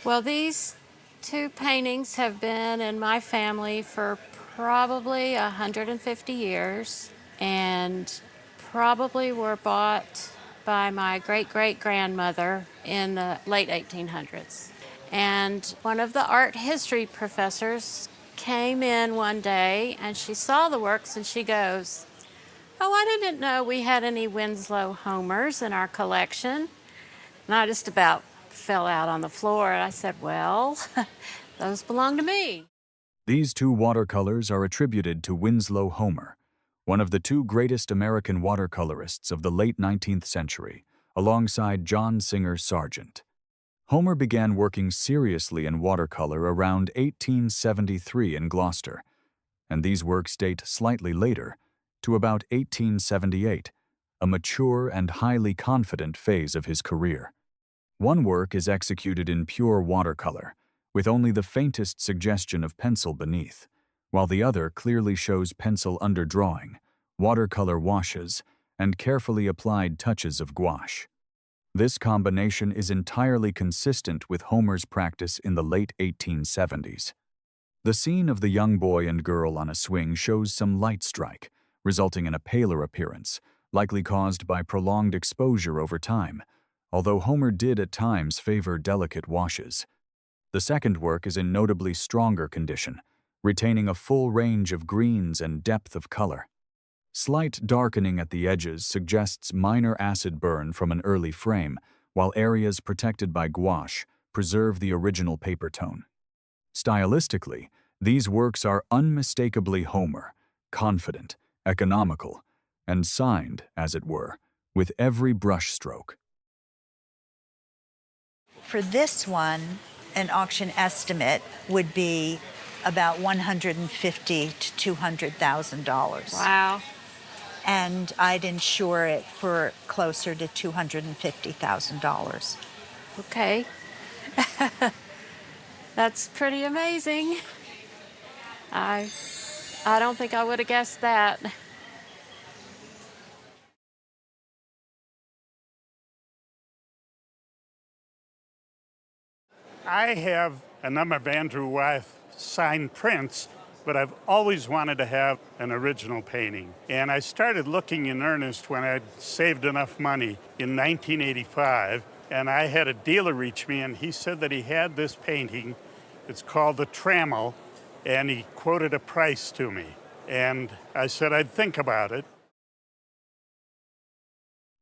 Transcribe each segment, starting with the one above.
Well, these two paintings have been in my family for probably 150 years and probably were bought by my great-great-grandmother in the late 1800s. And one of the art history professors came in one day and she saw the works and she goes, "Oh, I didn't know we had any Winslow Homers in our collection." And I just about fell out on the floor. And I said, "Well, those belong to me." These two watercolors are attributed to Winslow Homer, one of the two greatest American watercolorists of the late 19th century, alongside John Singer Sargent. Homer began working seriously in watercolor around 1873 in Gloucester, and these works date slightly later, to about 1878, a mature and highly confident phase of his career. One work is executed in pure watercolor, with only the faintest suggestion of pencil beneath, while the other clearly shows pencil underdrawing, watercolor washes, and carefully applied touches of gouache. This combination is entirely consistent with Homer's practice in the late 1870s. The scene of the young boy and girl on a swing shows some light strike, resulting in a paler appearance, likely caused by prolonged exposure over time, although Homer did at times favor delicate washes. The second work is in notably stronger condition, retaining a full range of greens and depth of color. Slight darkening at the edges suggests minor acid burn from an early frame, while areas protected by gouache preserve the original paper tone. Stylistically, these works are unmistakably Homer, confident, economical, and signed, as it were, with every brushstroke. For this one, an auction estimate would be about $150,000 to $200,000. Wow. And I'd insure it for closer to $250,000. Okay. That's pretty amazing. I don't think I would have guessed that. I have a number of Andrew Wyeth signed prints, but I've always wanted to have an original painting. And I started looking in earnest when I'd saved enough money in 1985, and I had a dealer reach me, and he said that he had this painting. It's called The Trammel, and he quoted a price to me. And I said I'd think about it.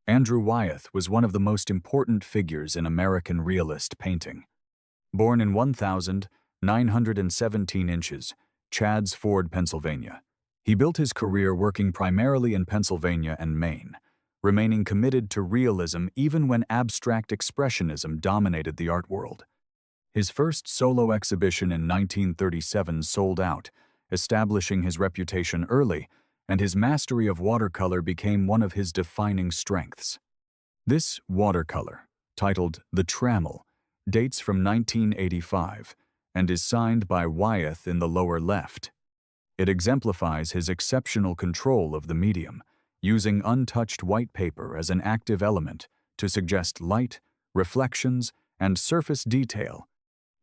Andrew Wyeth was one of the most important figures in American realist painting. Born in 1,917 inches, Chadds Ford, Pennsylvania, he built his career working primarily in Pennsylvania and Maine, remaining committed to realism even when abstract expressionism dominated the art world. His first solo exhibition in 1937 sold out, establishing his reputation early, and his mastery of watercolor became one of his defining strengths. This watercolor, titled The Trammel, dates from 1985 and is signed by Wyeth in the lower left. It exemplifies his exceptional control of the medium, using untouched white paper as an active element to suggest light, reflections, and surface detail,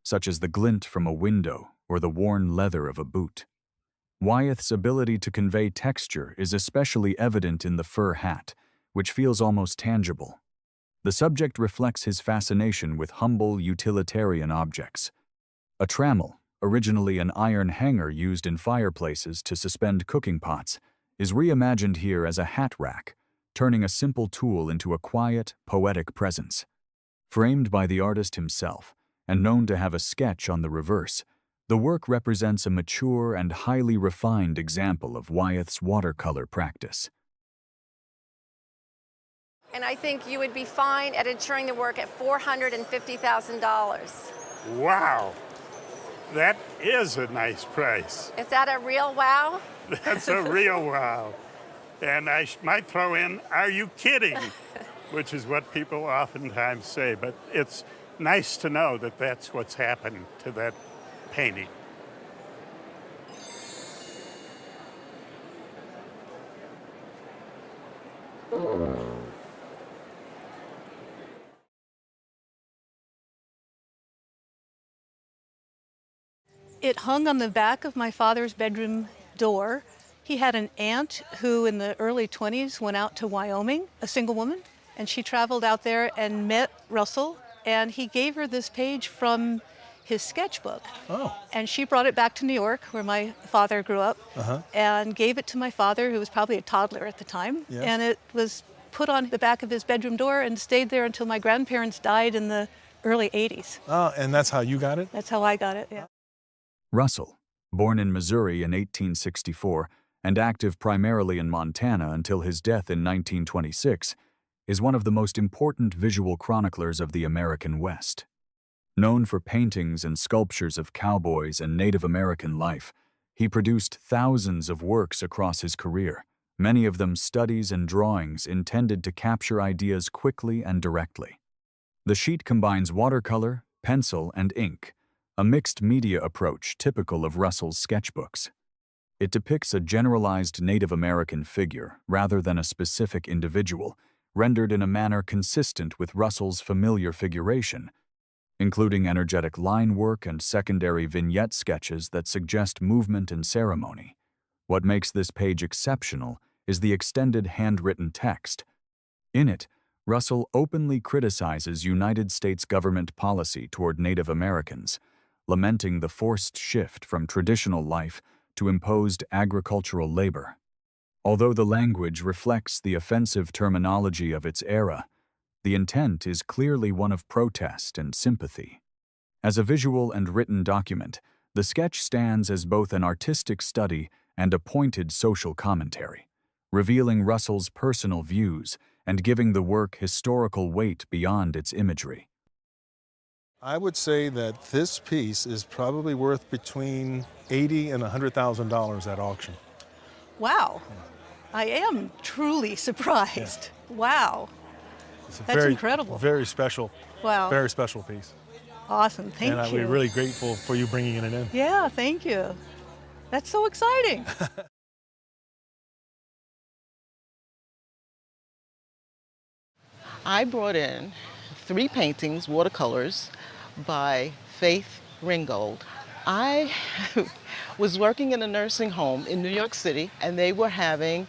such as the glint from a window or the worn leather of a boot. Wyeth's ability to convey texture is especially evident in the fur hat, which feels almost tangible. The subject reflects his fascination with humble, utilitarian objects. A trammel, originally an iron hanger used in fireplaces to suspend cooking pots, is reimagined here as a hat rack, turning a simple tool into a quiet, poetic presence. Framed by the artist himself, and known to have a sketch on the reverse, the work represents a mature and highly refined example of Wyeth's watercolor practice. And I think you would be fine at insuring the work at $450,000. Wow, that is a nice price. Is that a real wow? That's a real wow. And I might throw in, "Are you kidding?" which is what people oftentimes say, but it's nice to know that that's what's happened to that painting. It hung on the back of my father's bedroom door. He had an aunt who in the early 20s went out to Wyoming, a single woman, and she traveled out there and met Russell, and he gave her this page from his sketchbook. Oh. And she brought it back to New York, where my father grew up, and gave it to my father, who was probably a toddler at the time. Yes. And it was put on the back of his bedroom door and stayed there until my grandparents died in the early 80s. Oh, and that's how you got it? That's how I got it, yeah. Russell, born in Missouri in 1864 and active primarily in Montana until his death in 1926, is one of the most important visual chroniclers of the American West. Known for paintings and sculptures of cowboys and Native American life, he produced thousands of works across his career, many of them studies and drawings intended to capture ideas quickly and directly. The sheet combines watercolor, pencil, and ink, a mixed media approach typical of Russell's sketchbooks. It depicts a generalized Native American figure rather than a specific individual, rendered in a manner consistent with Russell's familiar figuration, including energetic line work and secondary vignette sketches that suggest movement and ceremony. What makes this page exceptional is the extended handwritten text. In it, Russell openly criticizes United States government policy toward Native Americans, lamenting the forced shift from traditional life to imposed agricultural labor. Although the language reflects the offensive terminology of its era, the intent is clearly one of protest and sympathy. As a visual and written document, the sketch stands as both an artistic study and a pointed social commentary, revealing Russell's personal views and giving the work historical weight beyond its imagery. I would say that this piece is probably worth between $80,000 and $100,000 at auction. Wow. I am truly surprised. Wow. It's a That's incredible. Very special. Wow. Very special piece. Awesome. Thank you. And we're really grateful for you bringing it in. Yeah, thank you. That's so exciting. I brought in 3 paintings, watercolors, by Faith Ringgold. I was working in a nursing home in New York City, and they were having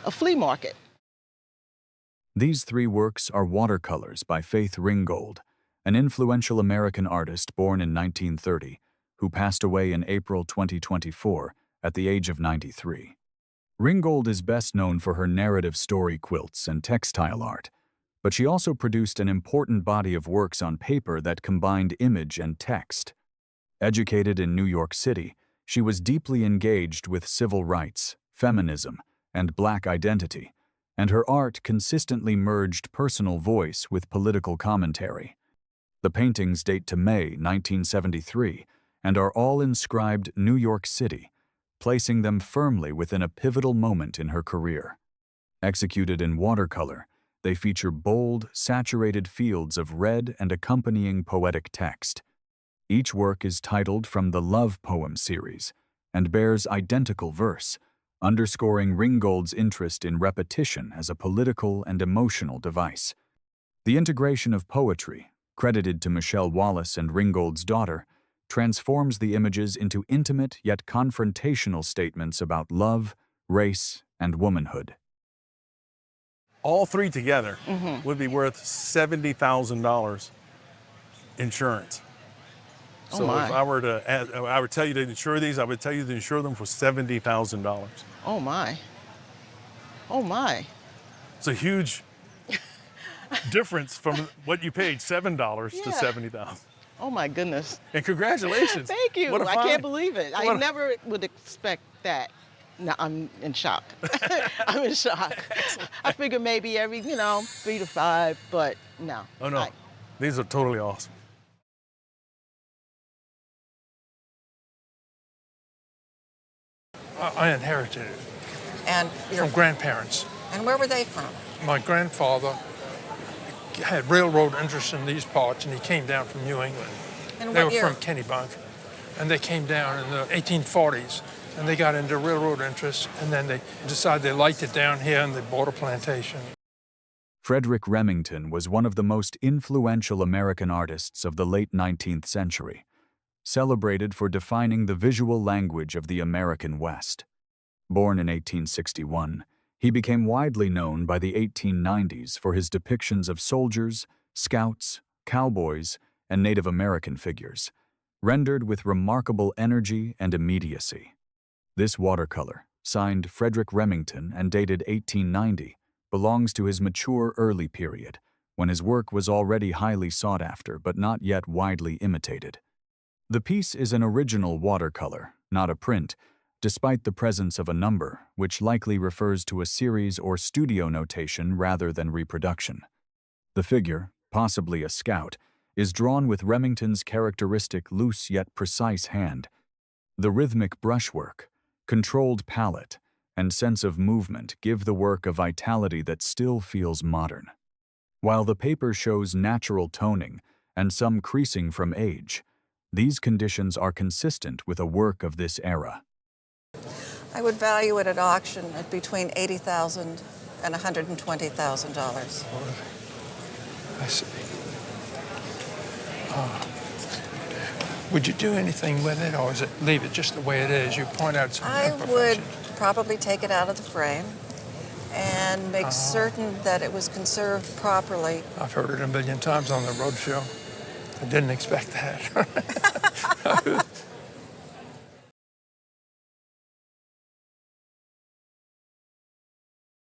a flea market. These 3 works are watercolors by Faith Ringgold, an influential American artist born in 1930, who passed away in April 2024 at the age of 93. Ringgold is best known for her narrative story quilts and textile art, but she also produced an important body of works on paper that combined image and text. Educated in New York City, she was deeply engaged with civil rights, feminism, and Black identity, and her art consistently merged personal voice with political commentary. The paintings date to May 1973 and are all inscribed New York City, placing them firmly within a pivotal moment in her career. Executed in watercolor, they feature bold, saturated fields of red and accompanying poetic text. Each work is titled from the Love Poem series and bears identical verse, underscoring Ringgold's interest in repetition as a political and emotional device. The integration of poetry, credited to Michelle Wallace and Ringgold's daughter, transforms the images into intimate yet confrontational statements about love, race, and womanhood. All 3 together would be worth $70,000 insurance. So my. if I were to add, I would tell you to insure these, I would tell you to insure them for $70,000. Oh my. Oh my. It's a huge difference from what you paid, $7 to Yeah. $70,000. Oh my goodness. And congratulations. Thank you. What a I find. can't believe it. I What a- never would expect that. No, I'm in shock. I'm in shock. I figure maybe every, 3 to 5, but no. Oh no, these are totally awesome. I inherited it And your, from grandparents. and where were they from? My grandfather had railroad interest in these parts, and he came down from New England. And They what were year? from Kennebunk, and they came down in the 1840s, and they got into railroad interest, and then they decided they liked it down here, and they bought a plantation. Frederic Remington was one of the most influential American artists of the late 19th century. celebrated for defining the visual language of the American West. Born in 1861, he became widely known by the 1890s for his depictions of soldiers, scouts, cowboys, and Native American figures, rendered with remarkable energy and immediacy. This watercolor, signed Frederic Remington and dated 1890, belongs to his mature early period, when his work was already highly sought after but not yet widely imitated. The piece is an original watercolor, not a print, despite the presence of a number, which likely refers to a series or studio notation rather than reproduction. The figure, possibly a scout, is drawn with Remington's characteristic loose yet precise hand. The rhythmic brushwork, controlled palette, and sense of movement give the work a vitality that still feels modern. While the paper shows natural toning and some creasing from age, these conditions are consistent with a work of this era. I would value it at auction at between $80,000 and $120,000. I see. Would you do anything with it, or is it leave it just the way it is? You point out some I would imperfections. probably take it out of the frame and make certain that it was conserved properly. I've heard it a million times on the roadshow. I didn't expect that.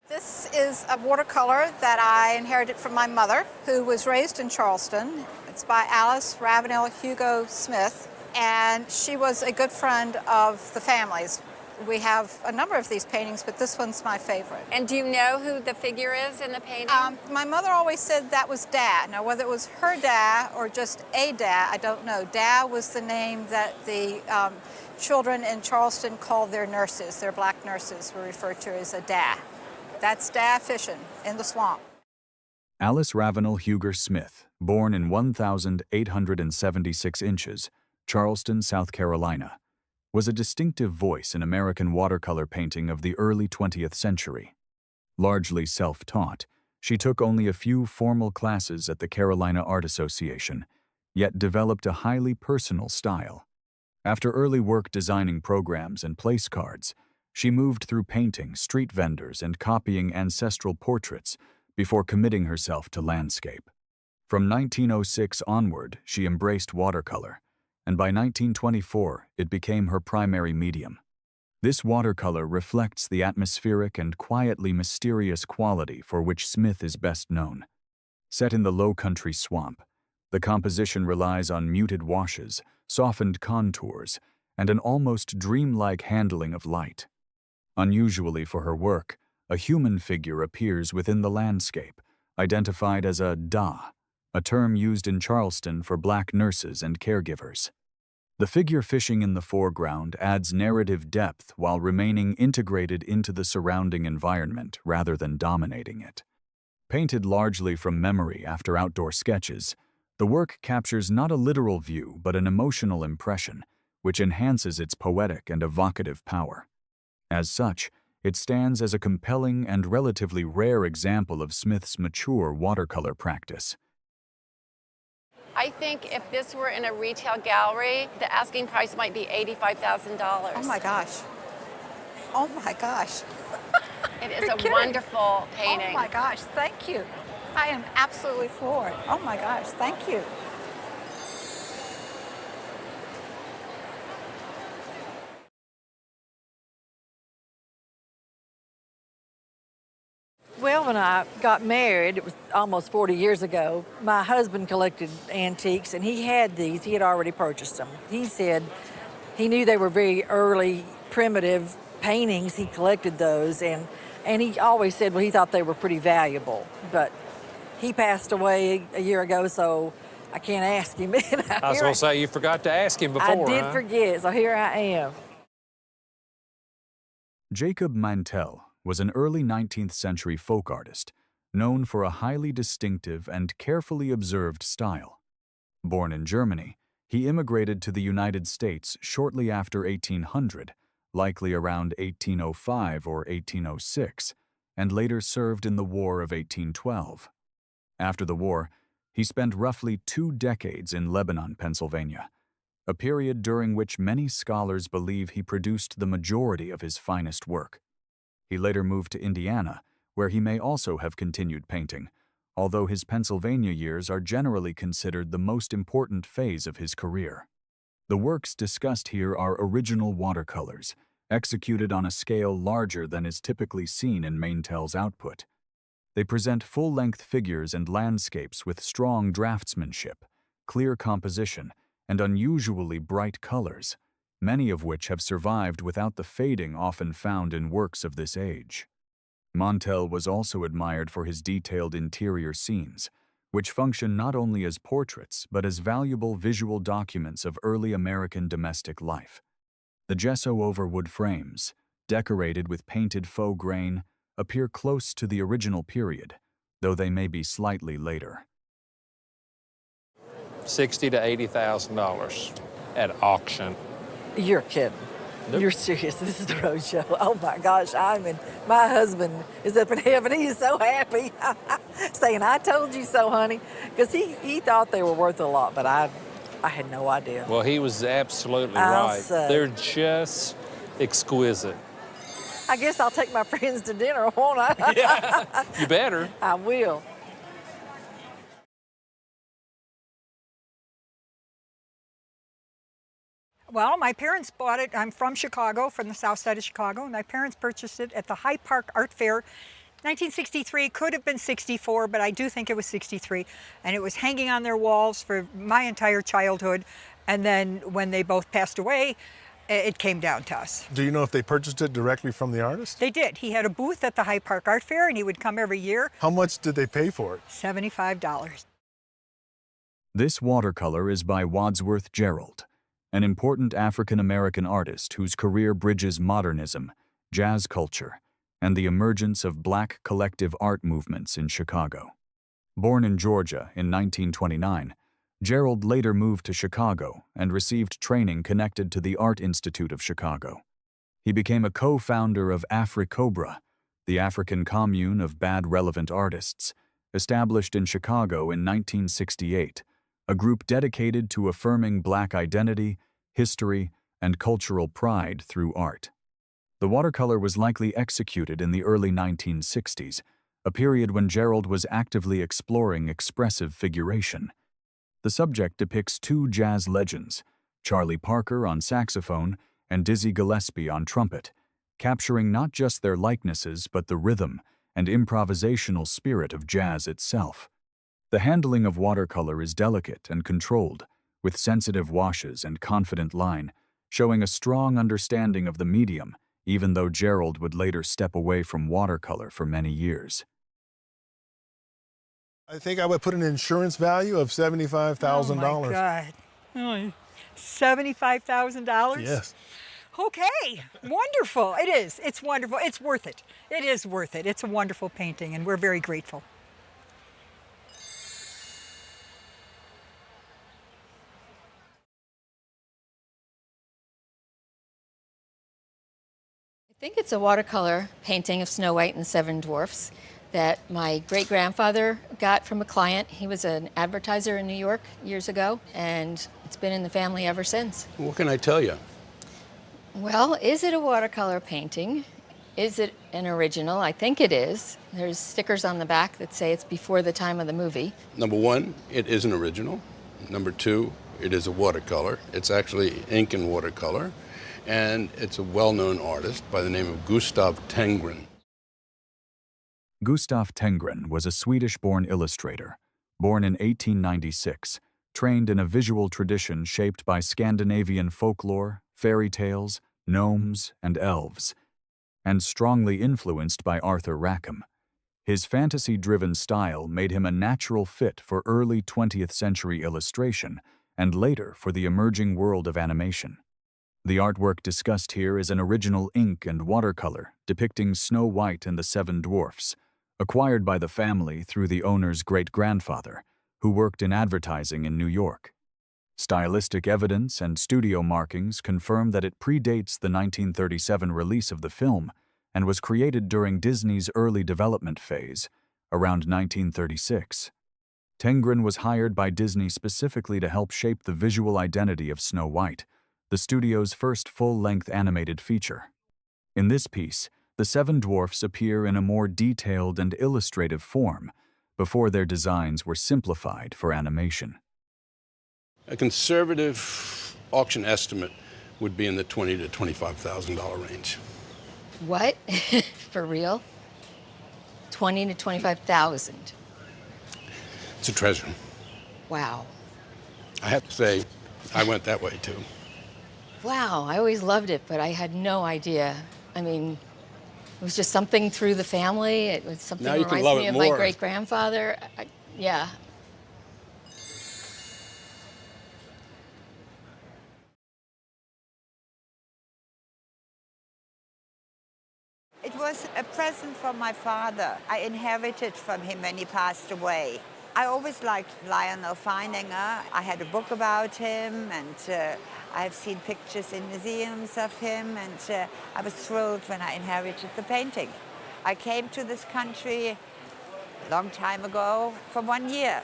This is a watercolor that I inherited from my mother, who was raised in Charleston. It's by Alice Ravenel Hugo Smith, and she was a good friend of the family's. We have a number of these paintings, but this one's my favorite. And do you know who the figure is in the painting? My mother always said that was Dad. Now, whether it was her dad or just a dad, I don't know. Dad was the name that the children in Charleston called their nurses. Their black nurses were referred to as a dad. That's Dad fishing in the swamp. Alice Ravenel Huger Smith, born in 1,876 inches, Charleston, South Carolina, was a distinctive voice in American watercolor painting of the early 20th century. Largely self-taught, she took only a few formal classes at the Carolina Art Association, yet developed a highly personal style. After early work designing programs and place cards, she moved through painting, street vendors, and copying ancestral portraits before committing herself to landscape. From 1906 onward, she embraced watercolor, and by 1924, it became her primary medium. This watercolor reflects the atmospheric and quietly mysterious quality for which Smith is best known. Set in the low-country swamp, the composition relies on muted washes, softened contours, and an almost dreamlike handling of light. Unusually for her work, a human figure appears within the landscape, identified as a da, a term used in Charleston for black nurses and caregivers. The figure fishing in the foreground adds narrative depth while remaining integrated into the surrounding environment rather than dominating it. Painted largely from memory after outdoor sketches, the work captures not a literal view but an emotional impression, which enhances its poetic and evocative power. As such, it stands as a compelling and relatively rare example of Smith's mature watercolor practice. I think if this were in a retail gallery, the asking price might be $85,000. Oh my gosh. Oh my gosh. It is a wonderful painting. Oh my gosh, thank you. I am absolutely floored. Oh my gosh, thank you. Well, when I got married, it was almost 40 years ago, my husband collected antiques, and he had these. He had already purchased them. He said he knew they were very early, primitive paintings. He collected those, and he always said, well, he thought they were pretty valuable. But he passed away a year ago, so I can't ask him. I was going to say, you forgot to ask him before, I did forget, so here I am. Jacob Mantell was an early 19th century folk artist, known for a highly distinctive and carefully observed style. Born in Germany, he immigrated to the United States shortly after 1800, likely around 1805 or 1806, and later served in the War of 1812. After the war, he spent roughly 2 decades in Lebanon, Pennsylvania, a period during which many scholars believe he produced the majority of his finest work. He later moved to Indiana, where he may also have continued painting, although his Pennsylvania years are generally considered the most important phase of his career. The works discussed here are original watercolors, executed on a scale larger than is typically seen in Maintel's output. They present full-length figures and landscapes with strong draftsmanship, clear composition, and unusually bright colors, many of which have survived without the fading often found in works of this age. Montel was also admired for his detailed interior scenes, which function not only as portraits but as valuable visual documents of early American domestic life. The gesso-over wood frames, decorated with painted faux grain, appear close to the original period, though they may be slightly later. $60,000 to $80,000 at auction. You're kidding. Nope. You're serious. This is the roadshow. Oh my gosh, my husband is up in heaven. He is so happy, saying, "I told you so, honey," because he thought they were worth a lot, but I had no idea. Well, he was absolutely I'll right. say. They're just exquisite. I guess I'll take my friends to dinner, won't I? Yeah, you better. I will. Well, my parents bought it. I'm from Chicago, from the south side of Chicago, and my parents purchased it at the Hyde Park Art Fair. 1963, could have been 64, but I do think it was 63. And it was hanging on their walls for my entire childhood. And then when they both passed away, it came down to us. Do you know if they purchased it directly from the artist? They did. He had a booth at the Hyde Park Art Fair, and he would come every year. How much did they pay for it? $75. This watercolor is by Wadsworth Jarrell, an important African-American artist whose career bridges modernism, jazz culture, and the emergence of black collective art movements in Chicago. Born in Georgia in 1929, Jarrell later moved to Chicago and received training connected to the Art Institute of Chicago. He became a co-founder of AfriCobra, the African commune of bad relevant artists, established in Chicago in 1968, a group dedicated to affirming black identity, history, and cultural pride through art. The watercolor was likely executed in the early 1960s, a period when Jarrell was actively exploring expressive figuration. The subject depicts two jazz legends, Charlie Parker on saxophone and Dizzy Gillespie on trumpet, capturing not just their likenesses but the rhythm and improvisational spirit of jazz itself. The handling of watercolor is delicate and controlled, with sensitive washes and confident line, showing a strong understanding of the medium, even though Jarrell would later step away from watercolor for many years. I think I would put an insurance value of $75,000. Oh my God. Oh, $75,000? Yes. Okay, wonderful. It is. It's wonderful. It's worth it. It is worth it. It's a wonderful painting, and we're very grateful. I think it's a watercolor painting of Snow White and the Seven Dwarfs that my great-grandfather got from a client. He was an advertiser in New York years ago, and it's been in the family ever since. What can I tell you? Well, is it a watercolor painting? Is it an original? I think it is. There's stickers on the back that say it's before the time of the movie. Number one, it is an original. Number two, it is a watercolor. It's actually ink and watercolor. And it's a well-known artist by the name of Gustaf Tenggren. Gustaf Tenggren was a Swedish-born illustrator, born in 1896, trained in a visual tradition shaped by Scandinavian folklore, fairy tales, gnomes, and elves, and strongly influenced by Arthur Rackham. His fantasy-driven style made him a natural fit for early 20th century illustration and later for the emerging world of animation. The artwork discussed here is an original ink and watercolor depicting Snow White and the Seven Dwarfs, acquired by the family through the owner's great-grandfather, who worked in advertising in New York. Stylistic evidence and studio markings confirm that it predates the 1937 release of the film and was created during Disney's early development phase, around 1936. Tenggren was hired by Disney specifically to help shape the visual identity of Snow White, the studio's first full-length animated feature. In this piece, the seven dwarfs appear in a more detailed and illustrative form before their designs were simplified for animation. A conservative auction estimate would be in the $20,000 to $25,000 range. What? For real? 20 to 25,000. It's a treasure. Wow. I have to say, I went that way too. Wow, I always loved it, but I had no idea. I mean, it was just something through the family. It was something Now that you can reminds love me it of more. my great-grandfather. Yeah. It was a present from my father. I inherited from him when he passed away. I always liked Lyonel Feininger. I had a book about him, and I've seen pictures in museums of him, and I was thrilled when I inherited the painting. I came to this country a long time ago for 1 year,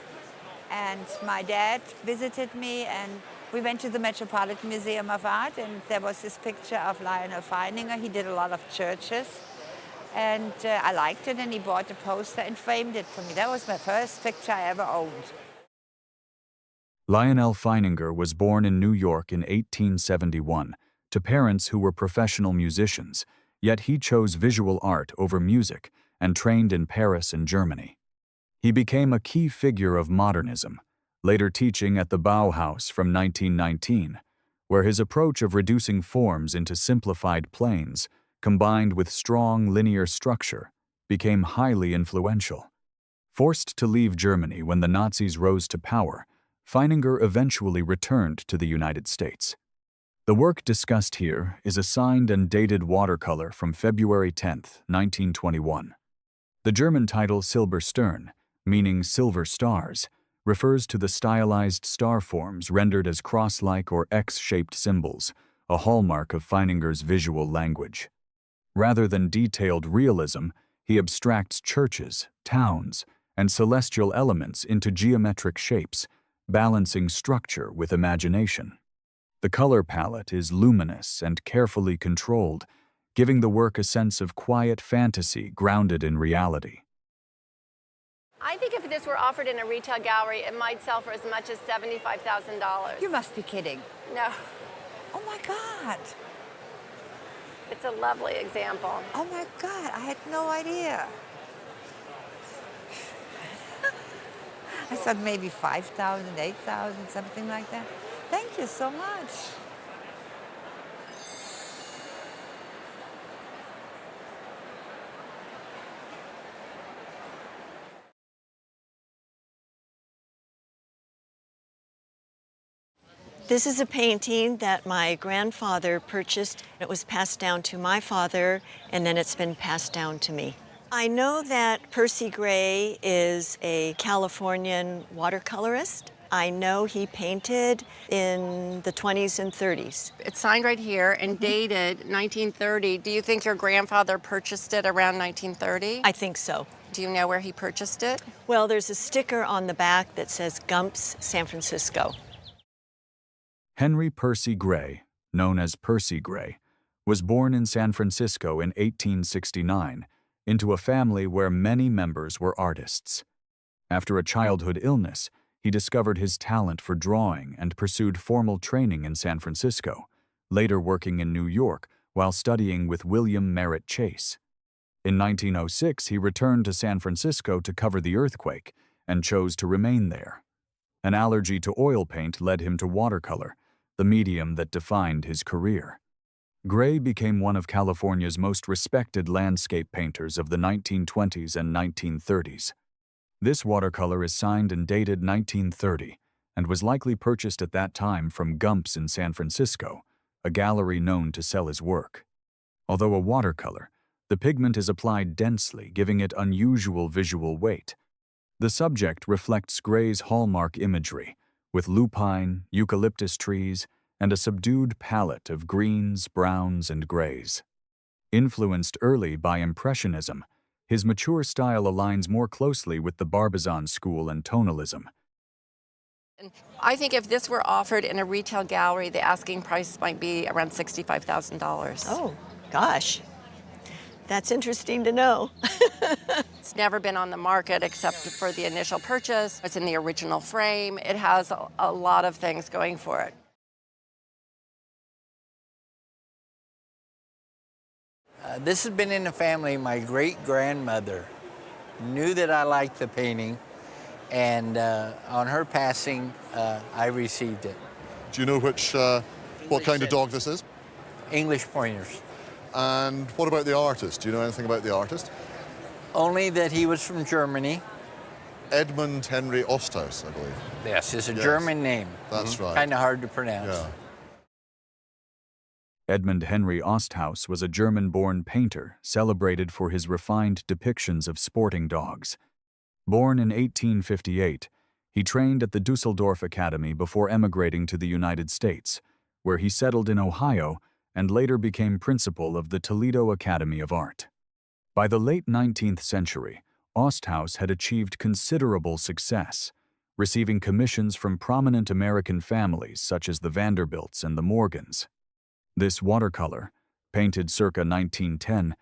and my dad visited me, and we went to the Metropolitan Museum of Art, and there was this picture of Lyonel Feininger. He did a lot of churches. And I liked it, and he bought a poster and framed it for me. That was my first picture I ever owned. Lyonel Feininger was born in New York in 1871 to parents who were professional musicians, yet he chose visual art over music and trained in Paris and Germany. He became a key figure of modernism, later teaching at the Bauhaus from 1919, where his approach of reducing forms into simplified planes combined with strong linear structure, became highly influential. Forced to leave Germany when the Nazis rose to power, Feininger eventually returned to the United States. The work discussed here is a signed and dated watercolor from February 10, 1921. The German title Silberstern, meaning silver stars, refers to the stylized star forms rendered as cross-like or X-shaped symbols, a hallmark of Feininger's visual language. Rather than detailed realism, he abstracts churches, towns, and celestial elements into geometric shapes, balancing structure with imagination. The color palette is luminous and carefully controlled, giving the work a sense of quiet fantasy grounded in reality. I think if this were offered in a retail gallery, it might sell for as much as $75,000. You must be kidding. No. Oh my God. It's a lovely example. Oh my God, I had no idea. I thought maybe 5,000, 8,000, something like that. Thank you so much. This is a painting that my grandfather purchased. It was passed down to my father, and then it's been passed down to me. I know that Percy Gray is a Californian watercolorist. I know he painted in the 20s and 30s. It's signed right here and dated 1930. Do you think your grandfather purchased it around 1930? I think so. Do you know where he purchased it? Well, there's a sticker on the back that says Gump's, San Francisco. Henry Percy Gray, known as Percy Gray, was born in San Francisco in 1869 into a family where many members were artists. After a childhood illness, he discovered his talent for drawing and pursued formal training in San Francisco, later working in New York while studying with William Merritt Chase. In 1906, he returned to San Francisco to cover the earthquake and chose to remain there. An allergy to oil paint led him to watercolor, the medium that defined his career. Gray became one of California's most respected landscape painters of the 1920s and 1930s. This watercolor is signed and dated 1930 and was likely purchased at that time from Gump's in San Francisco, a gallery known to sell his work. Although a watercolor, the pigment is applied densely, giving it unusual visual weight. The subject reflects Gray's hallmark imagery, with lupine, eucalyptus trees, and a subdued palette of greens, browns, and grays. Influenced early by Impressionism, His mature style aligns more closely with the Barbizon school and tonalism. I think if this were offered in a retail gallery, the asking price might be around $65,000. Oh, gosh. That's interesting to know. It's never been on the market except for the initial purchase. It's in the original frame. It has a lot of things going for it. This has been in the family. My great-grandmother knew that I liked the painting, and on her passing, I received it. Do you know what kind of dog this is? English pointers. And what about the artist? Do you know anything about the artist? Only that he was from Germany. Edmund Henry Osthaus, I believe. Yes, it's a German name. That's right. Kind of hard to pronounce. Yeah. Edmund Henry Osthaus was a German-born painter celebrated for his refined depictions of sporting dogs. Born in 1858, he trained at the Dusseldorf Academy before emigrating to the United States, where he settled in Ohio and later became principal of the Toledo Academy of Art. By the late 19th century, Osthaus had achieved considerable success, receiving commissions from prominent American families such as the Vanderbilts and the Morgans. This watercolor, painted circa 1910,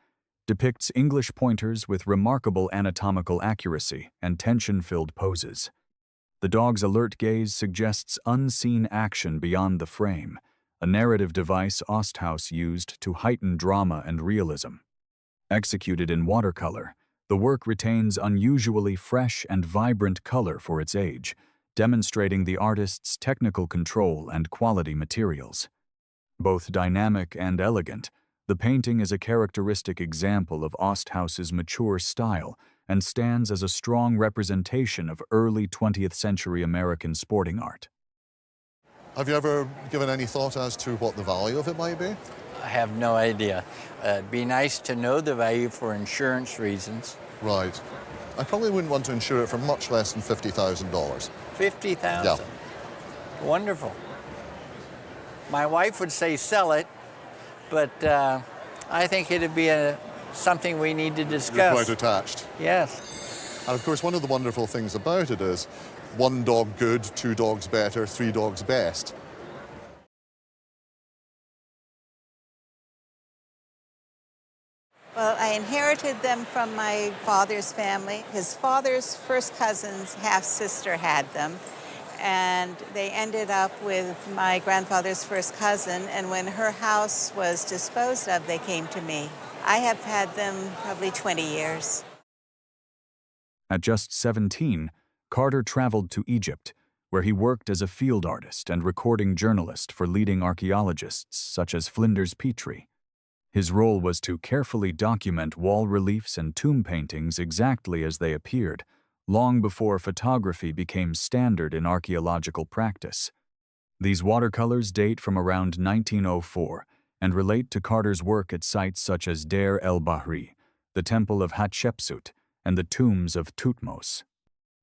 depicts English pointers with remarkable anatomical accuracy and tension-filled poses. The dog's alert gaze suggests unseen action beyond the frame, a narrative device Osthaus used to heighten drama and realism. Executed in watercolor, the work retains unusually fresh and vibrant color for its age, demonstrating the artist's technical control and quality materials. Both dynamic and elegant, the painting is a characteristic example of Osthaus's mature style and stands as a strong representation of early 20th century American sporting art. Have you ever given any thought as to what the value of it might be? I have no idea. It'd be nice to know the value for insurance reasons. Right. I probably wouldn't want to insure it for much less than $50,000. $50,000? Yeah. Wonderful. My wife would say sell it, but I think it'd be something we need to discuss. You're quite attached. Yes. And of course, one of the wonderful things about it is one dog good, two dogs better, three dogs best. Well, I inherited them from my father's family. His father's first cousin's half-sister had them, and they ended up with my grandfather's first cousin, and when her house was disposed of, they came to me. I have had them probably 20 years. At just 17, Carter traveled to Egypt, where he worked as a field artist and recording journalist for leading archaeologists such as Flinders Petrie. His role was to carefully document wall reliefs and tomb paintings exactly as they appeared, long before photography became standard in archaeological practice. These watercolors date from around 1904 and relate to Carter's work at sites such as Deir el-Bahri, the Temple of Hatshepsut, and the tombs of Thutmose.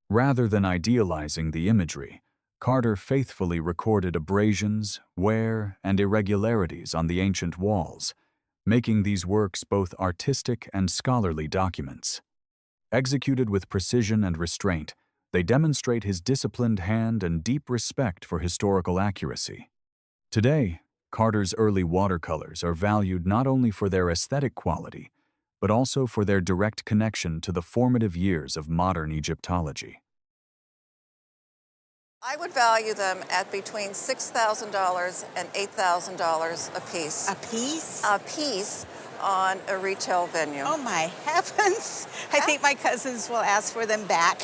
Rather than idealizing the imagery, Carter faithfully recorded abrasions, wear, and irregularities on the ancient walls, making these works both artistic and scholarly documents. Executed with precision and restraint, they demonstrate his disciplined hand and deep respect for historical accuracy. Today, Carter's early watercolors are valued not only for their aesthetic quality, but also for their direct connection to the formative years of modern Egyptology. I would value them at between $6,000 and $8,000 a piece. A piece? A piece on a retail venue. Oh my heavens! I think my cousins will ask for them back.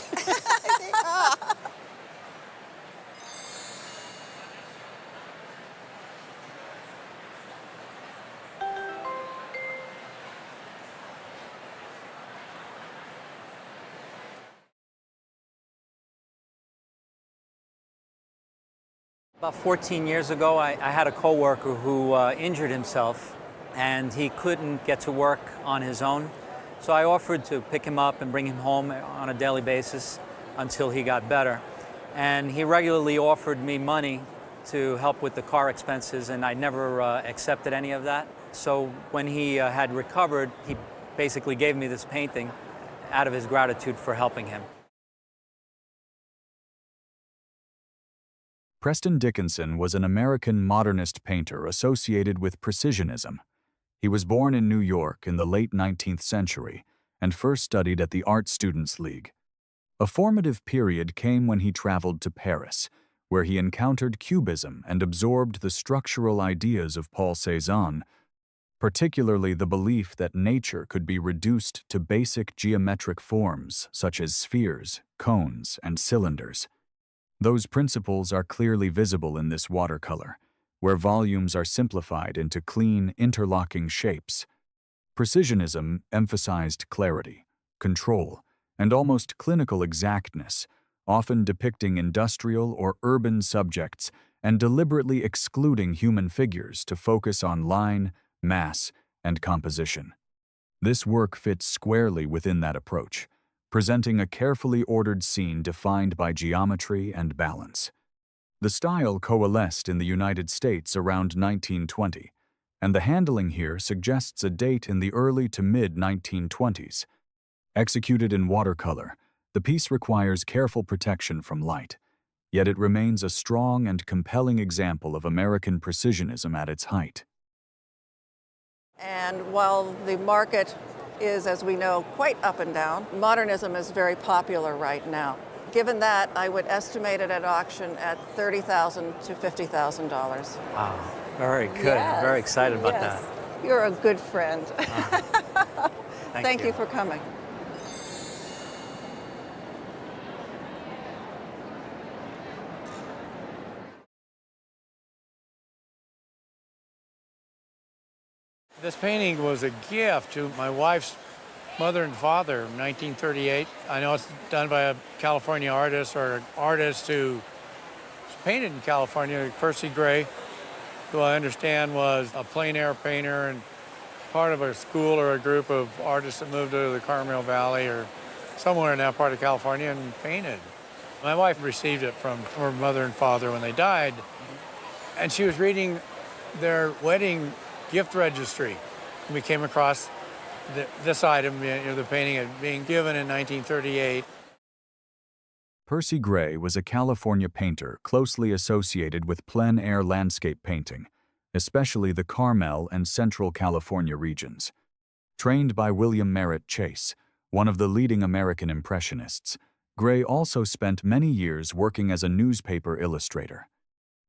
About 14 years ago, I had a coworker who injured himself, and he couldn't get to work on his own. So I offered to pick him up and bring him home on a daily basis until he got better. And he regularly offered me money to help with the car expenses, and I never accepted any of that. So when he had recovered, he basically gave me this painting, out of his gratitude for helping him. Preston Dickinson was an American modernist painter associated with Precisionism. He was born in New York in the late 19th century and first studied at the Art Students League. A formative period came when he traveled to Paris, where he encountered Cubism and absorbed the structural ideas of Paul Cézanne, particularly the belief that nature could be reduced to basic geometric forms such as spheres, cones, and cylinders. Those principles are clearly visible in this watercolor, where volumes are simplified into clean, interlocking shapes. Precisionism emphasized clarity, control, and almost clinical exactness, often depicting industrial or urban subjects and deliberately excluding human figures to focus on line, mass, and composition. This work fits squarely within that approach, presenting a carefully ordered scene defined by geometry and balance. The style coalesced in the United States around 1920, and the handling here suggests a date in the early to mid-1920s. Executed in watercolor, the piece requires careful protection from light, yet it remains a strong and compelling example of American precisionism at its height. And while the market is, as we know, quite up and down, modernism is very popular right now. Given that, I would estimate it at auction at $30,000 to $50,000. Wow, very good. Yes, I'm very excited about yes. that. You're a good friend. Thank you for coming. This painting was a gift to my wife's mother and father in 1938. I know it's done by a California artist or an artist who painted in California, Percy Gray, who I understand was a plein air painter and part of a school or a group of artists that moved to the Carmel Valley or somewhere in that part of California and painted. My wife received it from her mother and father when they died, and she was reading their wedding gift registry. And we came across this item, the painting being given in 1938. Percy Gray was a California painter closely associated with plein-air landscape painting, especially the Carmel and Central California regions. Trained by William Merritt Chase, one of the leading American Impressionists, Gray also spent many years working as a newspaper illustrator.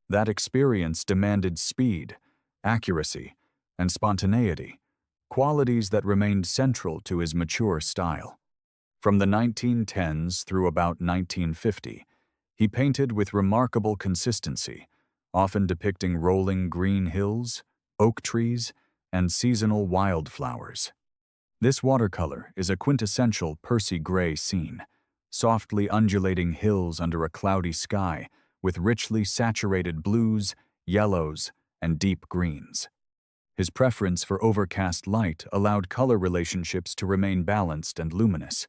That experience demanded speed, accuracy, and spontaneity, qualities that remained central to his mature style. From the 1910s through about 1950, he painted with remarkable consistency, often depicting rolling green hills, oak trees, and seasonal wildflowers. This watercolor is a quintessential Percy Gray scene, softly undulating hills under a cloudy sky with richly saturated blues, yellows, and deep greens. His preference for overcast light allowed color relationships to remain balanced and luminous.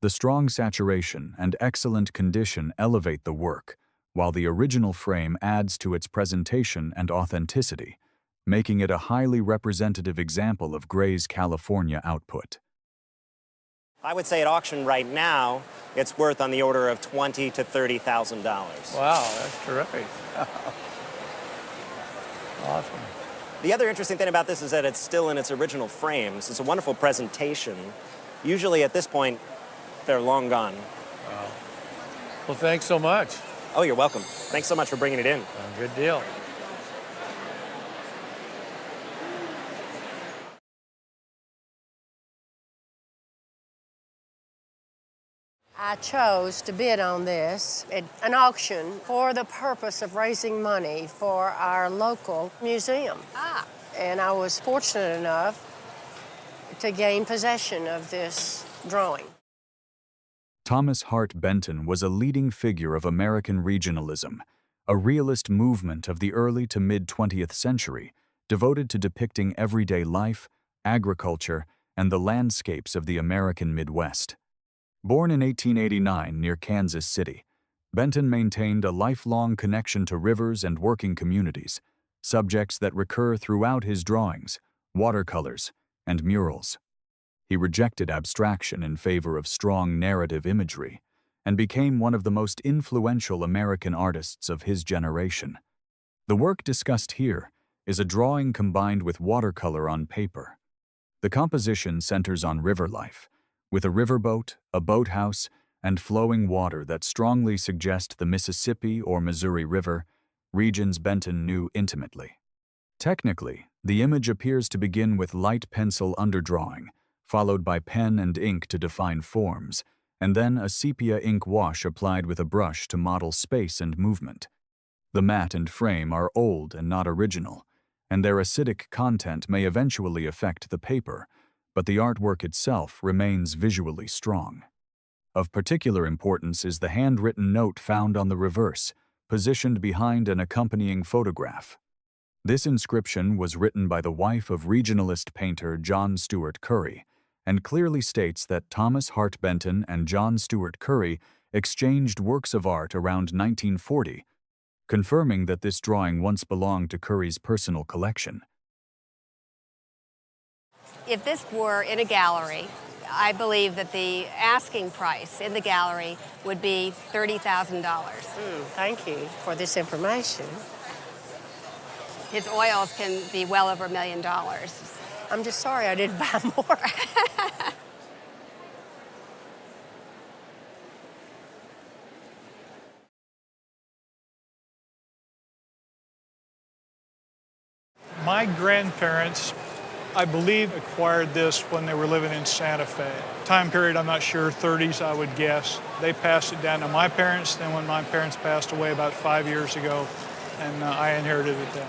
The strong saturation and excellent condition elevate the work, while the original frame adds to its presentation and authenticity, making it a highly representative example of Gray's California output. I would say at auction right now, it's worth on the order of $20,000 to $30,000. Wow, that's terrific. Awesome. The other interesting thing about this is that it's still in its original frames. It's a wonderful presentation. Usually at this point, they're long gone. Wow. Well, thanks so much. Oh, you're welcome. Thanks so much for bringing it in. Good deal. I chose to bid on this at an auction for the purpose of raising money for our local museum. And I was fortunate enough to gain possession of this drawing. Thomas Hart Benton was a leading figure of American regionalism, a realist movement of the early to mid-20th century devoted to depicting everyday life, agriculture, and the landscapes of the American Midwest. Born in 1889 near Kansas City, Benton maintained a lifelong connection to rivers and working communities, subjects that recur throughout his drawings, watercolors, and murals. He rejected abstraction in favor of strong narrative imagery and became one of the most influential American artists of his generation. The work discussed here is a drawing combined with watercolor on paper. The composition centers on river life, with a riverboat, a boathouse, and flowing water that strongly suggest the Mississippi or Missouri River, regions Benton knew intimately. Technically, the image appears to begin with light pencil underdrawing, followed by pen and ink to define forms, and then a sepia ink wash applied with a brush to model space and movement. The mat and frame are old and not original, and their acidic content may eventually affect the paper, but the artwork itself remains visually strong. Of particular importance is the handwritten note found on the reverse, positioned behind an accompanying photograph. This inscription was written by the wife of regionalist painter John Stuart Curry, and clearly states that Thomas Hart Benton and John Stuart Curry exchanged works of art around 1940, confirming that this drawing once belonged to Curry's personal collection. If this were in a gallery, I believe that the asking price in the gallery would be $30,000. Thank you for this information. His oils can be well over $1 million. I'm just sorry I didn't buy more. My grandparents, I believe, acquired this when they were living in Santa Fe. Time period, I'm not sure, 30s, I would guess. They passed it down to my parents, then when my parents passed away about 5 years ago, and I inherited it then.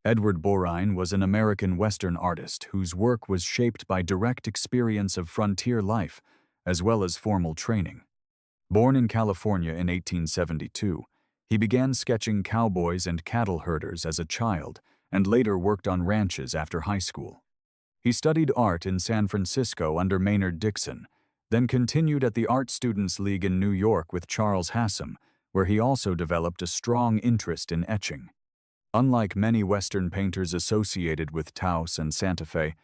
Edward Borein was an American Western artist whose work was shaped by direct experience of frontier life, as well as formal training. Born in California in 1872, he began sketching cowboys and cattle herders as a child, and later worked on ranches after high school. He studied art in San Francisco under Maynard Dixon, then continued at the Art Students League in New York with Charles Hassom, where he also developed a strong interest in etching. Unlike many Western painters associated with Taos and Santa Fe,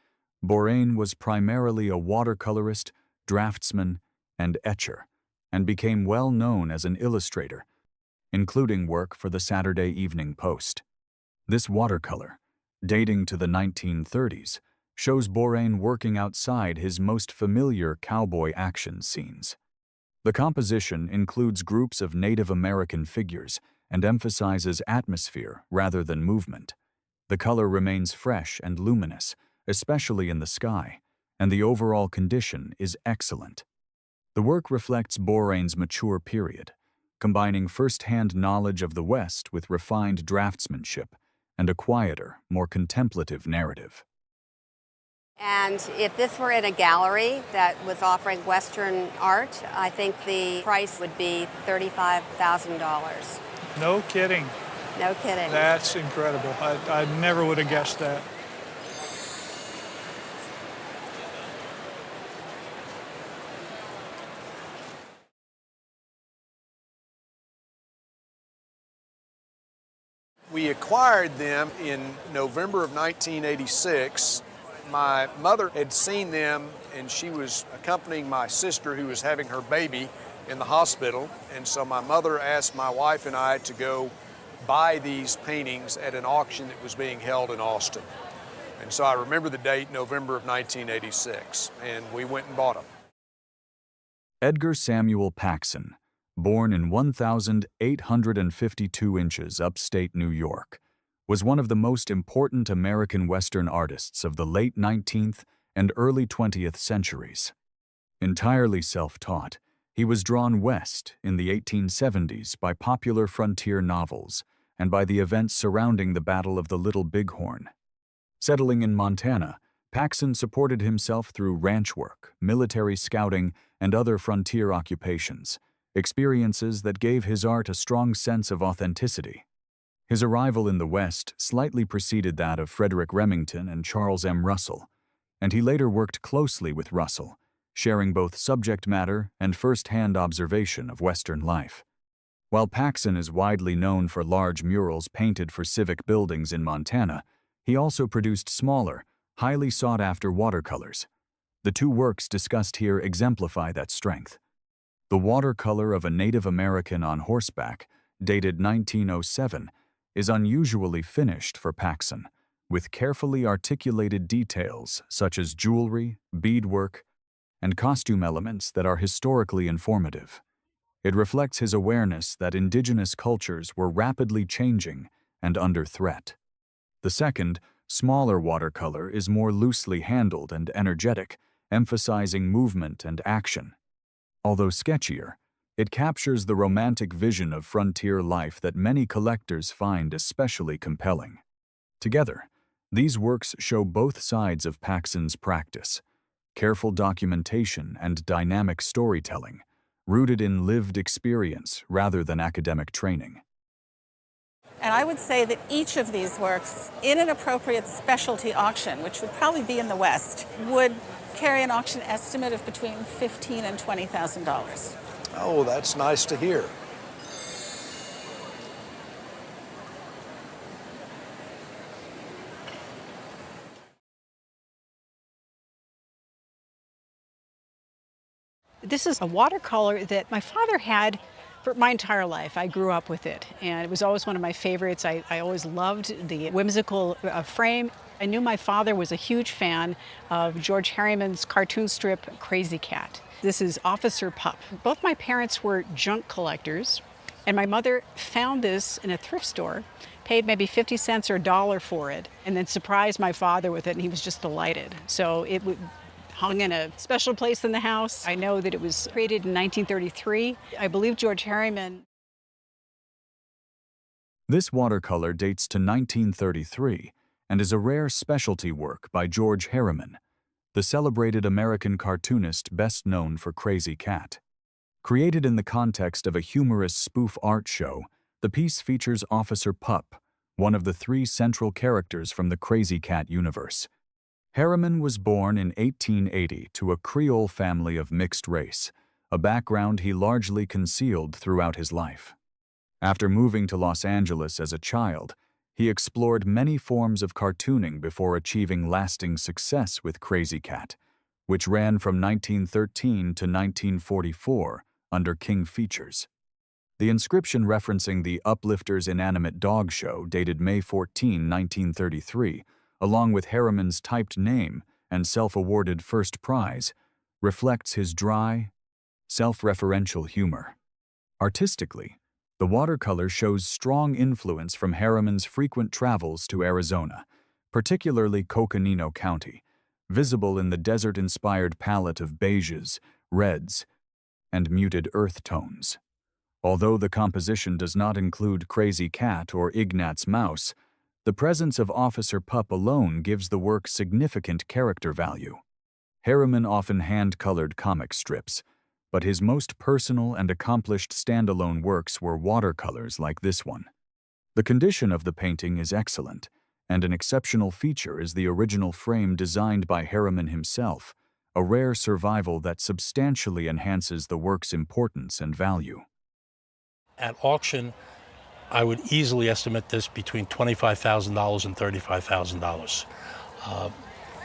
Borein was primarily a watercolorist, draftsman, and etcher, and became well known as an illustrator, including work for the Saturday Evening Post. This watercolor, dating to the 1930s, shows Borein working outside his most familiar cowboy action scenes. The composition includes groups of Native American figures and emphasizes atmosphere rather than movement. The color remains fresh and luminous, especially in the sky, and the overall condition is excellent. The work reflects Borein's mature period, combining first-hand knowledge of the West with refined draftsmanship and a quieter, more contemplative narrative. And if this were in a gallery that was offering Western art, I think the price would be $35,000. No kidding. No kidding. That's incredible. I never would have guessed that. We acquired them in November of 1986. My mother had seen them, and she was accompanying my sister who was having her baby in the hospital. And so my mother asked my wife and I to go buy these paintings at an auction that was being held in Austin. And so I remember the date, November of 1986, and we went and bought them. Edgar Samuel Paxson, born in 1,852 inches upstate New York, was one of the most important American Western artists of the late 19th and early 20th centuries. Entirely self-taught, he was drawn west in the 1870s by popular frontier novels and by the events surrounding the Battle of the Little Bighorn. Settling in Montana, Paxson supported himself through ranch work, military scouting, and other frontier occupations, experiences that gave his art a strong sense of authenticity. His arrival in the West slightly preceded that of Frederic Remington and Charles M. Russell, and he later worked closely with Russell, sharing both subject matter and first-hand observation of Western life. While Paxson is widely known for large murals painted for civic buildings in Montana, he also produced smaller, highly sought-after watercolors, The two works discussed here exemplify that strength. The watercolor of a Native American on horseback, dated 1907, is unusually finished for Paxson, with carefully articulated details such as jewelry, beadwork, and costume elements that are historically informative. It reflects his awareness that indigenous cultures were rapidly changing and under threat. The second, smaller watercolor is more loosely handled and energetic, emphasizing movement and action. Although sketchier, it captures the romantic vision of frontier life that many collectors find especially compelling. Together, these works show both sides of Paxson's practice: careful documentation and dynamic storytelling, rooted in lived experience rather than academic training. And I would say that each of these works, in an appropriate specialty auction, which would probably be in the West, would carry an auction estimate of between $15,000 and $20,000. Oh, that's nice to hear. This is a watercolor that my father had for my entire life. I grew up with it, and it was always one of my favorites. I always loved the whimsical frame. I knew my father was a huge fan of George Harriman's cartoon strip, Crazy Cat. This is Officer Pup. Both my parents were junk collectors, and my mother found this in a thrift store, paid maybe 50 cents or $1 for it, and then surprised my father with it, and he was just delighted. So it hung in a special place in the house. I know that it was created in 1933. I believe George Harriman. This watercolor dates to 1933 and is a rare specialty work by George Harriman, the celebrated American cartoonist best known for Crazy Cat. Created in the context of a humorous spoof art show, the piece features Officer Pup, one of the three central characters from the Crazy Cat universe. Harriman was born in 1880 to a Creole family of mixed race, a background he largely concealed throughout his life. After moving to Los Angeles as a child, he explored many forms of cartooning before achieving lasting success with Crazy Cat, which ran from 1913 to 1944 under King Features. The inscription referencing the Uplifters Inanimate Dog Show dated May 14, 1933, along with Harriman's typed name and self-awarded first prize, reflects his dry, self-referential humor. Artistically, the watercolor shows strong influence from Harriman's frequent travels to Arizona, particularly Coconino County, visible in the desert-inspired palette of beiges, reds, and muted earth tones. Although the composition does not include Crazy Cat or Ignatz Mouse, the presence of Officer Pup alone gives the work significant character value. Harriman often hand-colored comic strips, but his most personal and accomplished standalone works were watercolors like this one. The condition of the painting is excellent, and an exceptional feature is the original frame designed by Harriman himself, a rare survival that substantially enhances the work's importance and value. At auction, I would easily estimate this between $25,000 and $35,000.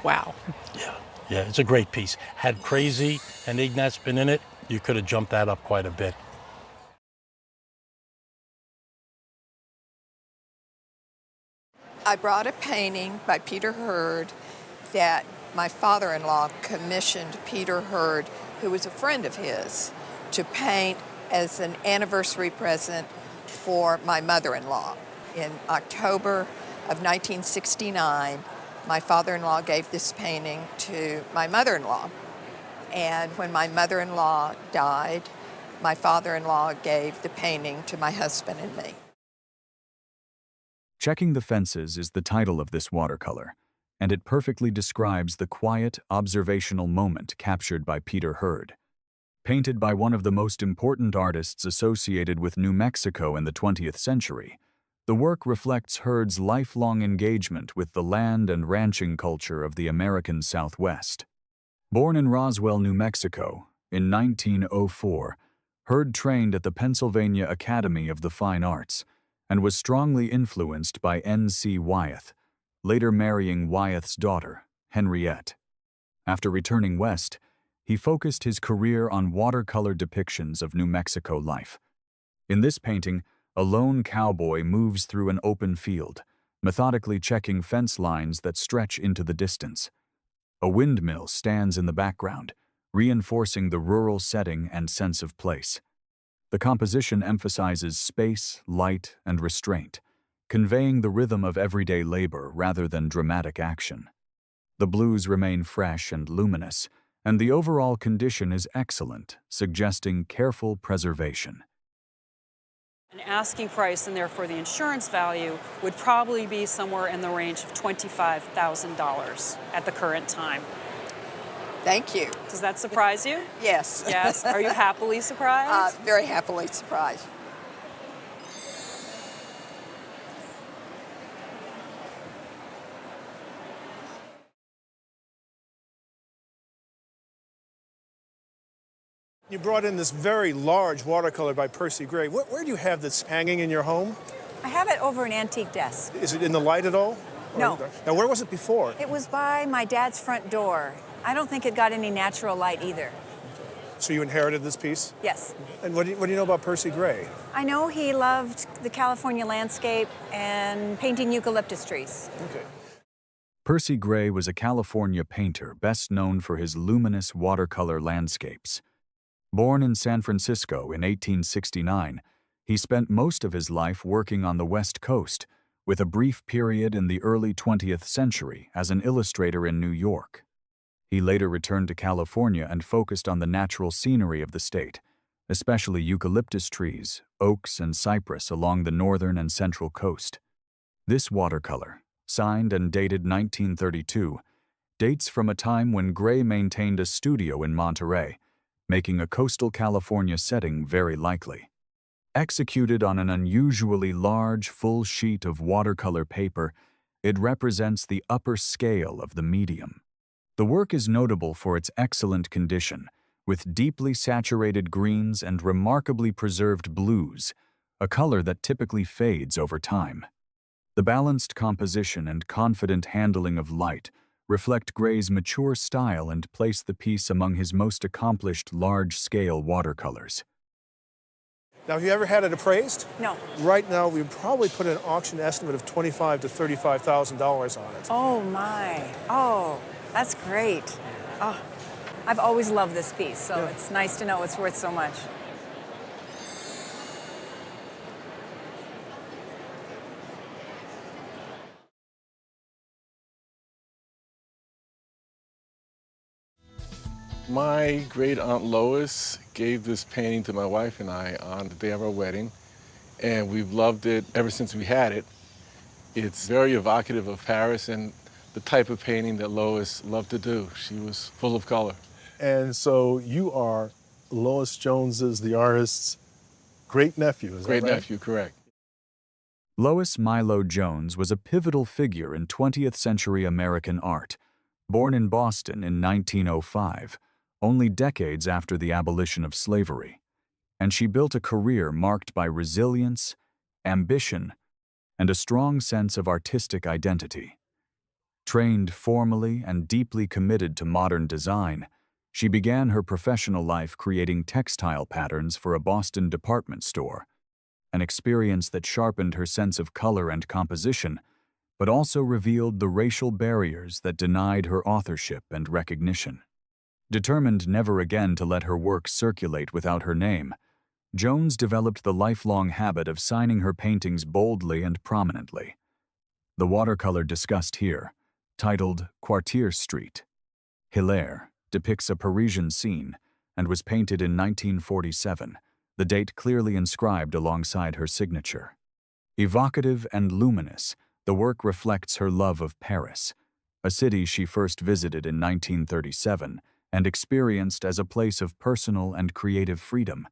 Wow. Yeah, it's a great piece. Had Crazy and Ignatz been in it, you could have jumped that up quite a bit. I brought a painting by Peter Hurd that my father-in-law commissioned Peter Hurd, who was a friend of his, to paint as an anniversary present for my mother-in-law. In October of 1969, my father-in-law gave this painting to my mother-in-law. And when my mother-in-law died, my father-in-law gave the painting to my husband and me. Checking the Fences is the title of this watercolor, and it perfectly describes the quiet, observational moment captured by Peter Hurd. Painted by one of the most important artists associated with New Mexico in the 20th century, the work reflects Hurd's lifelong engagement with the land and ranching culture of the American Southwest. Born in Roswell, New Mexico, in 1904, Hurd trained at the Pennsylvania Academy of the Fine Arts and was strongly influenced by N.C. Wyeth, later marrying Wyeth's daughter, Henriette. After returning west, he focused his career on watercolor depictions of New Mexico life. In this painting, a lone cowboy moves through an open field, methodically checking fence lines that stretch into the distance. A windmill stands in the background, reinforcing the rural setting and sense of place. The composition emphasizes space, light, and restraint, conveying the rhythm of everyday labor rather than dramatic action. The blues remain fresh and luminous, and the overall condition is excellent, suggesting careful preservation. An asking price, and therefore the insurance value, would probably be somewhere in the range of $25,000 at the current time. Thank you. Does that surprise you? Yes. Yes. Are you happily surprised? Very happily surprised. You brought in this very large watercolor by Percy Gray. Where do you have this hanging in your home? I have it over an antique desk. Is it in the light at all? No. Now, where was it before? It was by my dad's front door. I don't think it got any natural light either. So you inherited this piece? Yes. And what do you know about Percy Gray? I know he loved the California landscape and painting eucalyptus trees. Okay. Percy Gray was a California painter best known for his luminous watercolor landscapes. Born in San Francisco in 1869, he spent most of his life working on the West Coast, with a brief period in the early 20th century as an illustrator in New York. He later returned to California and focused on the natural scenery of the state, especially eucalyptus trees, oaks, and cypress along the northern and central coast. This watercolor, signed and dated 1932, dates from a time when Gray maintained a studio in Monterey, making a coastal California setting very likely. Executed on an unusually large, full sheet of watercolor paper, it represents the upper scale of the medium. The work is notable for its excellent condition, with deeply saturated greens and remarkably preserved blues, a color that typically fades over time. The balanced composition and confident handling of light reflect Gray's mature style and place the piece among his most accomplished large-scale watercolors. Now, have you ever had it appraised? No. Right now, we would probably put an auction estimate of $25,000 to $35,000 on it. Oh my. Oh, that's great. Oh, I've always loved this piece, so it's nice to know it's worth so much. My great aunt Lois gave this painting to my wife and I on the day of our wedding, and we've loved it ever since we had it. It's very evocative of Paris and the type of painting that Lois loved to do. She was full of color. And so you are Lois Jones's, the artist's, great-nephew, is that right? Great-nephew, correct. Lois Mailou Jones was a pivotal figure in 20th century American art. Born in Boston in 1905, only decades after the abolition of slavery, and she built a career marked by resilience, ambition, and a strong sense of artistic identity. Trained formally and deeply committed to modern design, she began her professional life creating textile patterns for a Boston department store, an experience that sharpened her sense of color and composition, but also revealed the racial barriers that denied her authorship and recognition. Determined never again to let her work circulate without her name, Jones developed the lifelong habit of signing her paintings boldly and prominently. The watercolor discussed here, titled Quartier Street, Hilaire, depicts a Parisian scene and was painted in 1947, the date clearly inscribed alongside her signature. Evocative and luminous, the work reflects her love of Paris, a city she first visited in 1937 and experienced as a place of personal and creative freedom,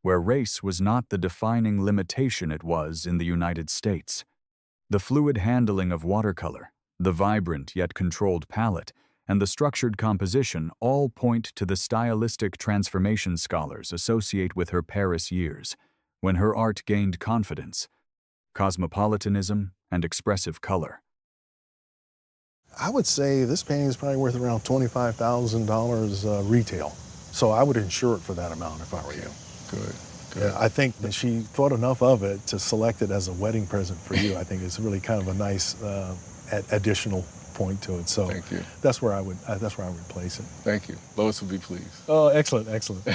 where race was not the defining limitation it was in the United States. The fluid handling of watercolor, the vibrant yet controlled palette, and the structured composition all point to the stylistic transformation scholars associate with her Paris years, when her art gained confidence, cosmopolitanism, and expressive color. I would say this painting is probably worth around $25,000 retail. So I would insure it for that amount if I were you. Good. Yeah, I think that she thought enough of it to select it as a wedding present for you. I think it's really kind of a nice additional point to it. So Thank you. That's where I would place it. Thank you. Lois will be pleased. Oh, excellent, excellent.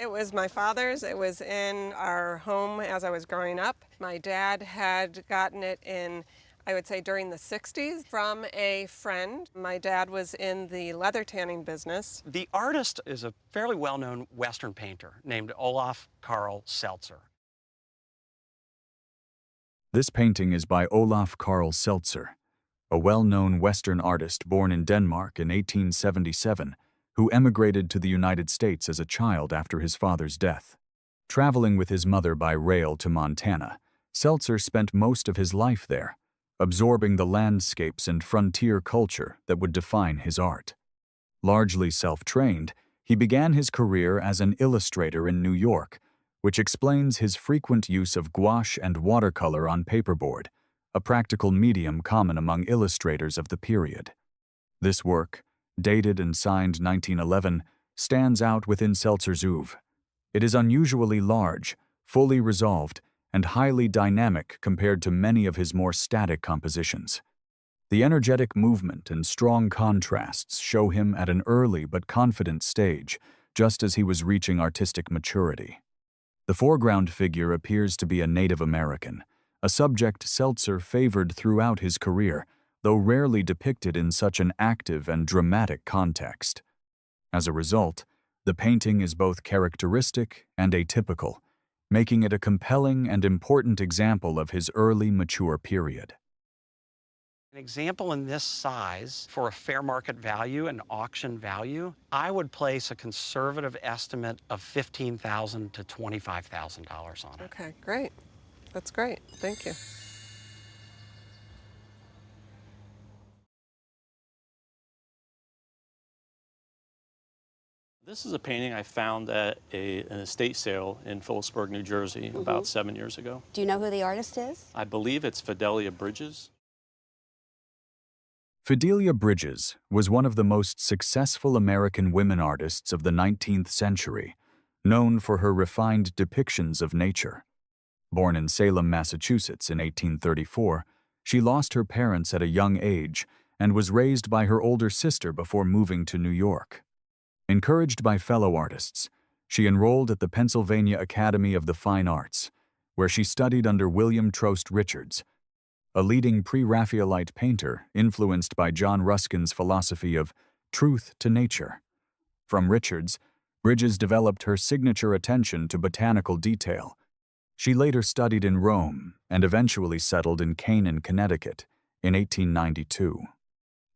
It was my father's. It was in our home as I was growing up. My dad had gotten it in, I would say, during the 60s from a friend. My dad was in the leather tanning business. The artist is a fairly well-known Western painter named Olaf Karl Seltzer. This painting is by Olaf Karl Seltzer, a well-known Western artist born in Denmark in 1877, who emigrated to the United States as a child after his father's death. Traveling with his mother by rail to Montana, Seltzer spent most of his life there, absorbing the landscapes and frontier culture that would define his art. Largely self-trained, he began his career as an illustrator in New York, which explains his frequent use of gouache and watercolor on paperboard, a practical medium common among illustrators of the period. This work, dated and signed 1911, stands out within Seltzer's oeuvre. It is unusually large, fully resolved, and highly dynamic compared to many of his more static compositions. The energetic movement and strong contrasts show him at an early but confident stage, just as he was reaching artistic maturity. The foreground figure appears to be a Native American, a subject Seltzer favored throughout his career, though rarely depicted in such an active and dramatic context. As a result, the painting is both characteristic and atypical, making it a compelling and important example of his early mature period. An example in this size for a fair market value and auction value, I would place a conservative estimate of $15,000 to $25,000 on it. Okay, great. That's great. Thank you. This is a painting I found at an estate sale in Phillipsburg, New Jersey, about 7 years ago. Do you know who the artist is? I believe it's Fidelia Bridges. Fidelia Bridges was one of the most successful American women artists of the 19th century, known for her refined depictions of nature. Born in Salem, Massachusetts in 1834, she lost her parents at a young age and was raised by her older sister before moving to New York. Encouraged by fellow artists, she enrolled at the Pennsylvania Academy of the Fine Arts, where she studied under William Trost Richards, a leading pre-Raphaelite painter influenced by John Ruskin's philosophy of truth to nature. From Richards, Bridges developed her signature attention to botanical detail. She later studied in Rome and eventually settled in Canaan, Connecticut in 1892.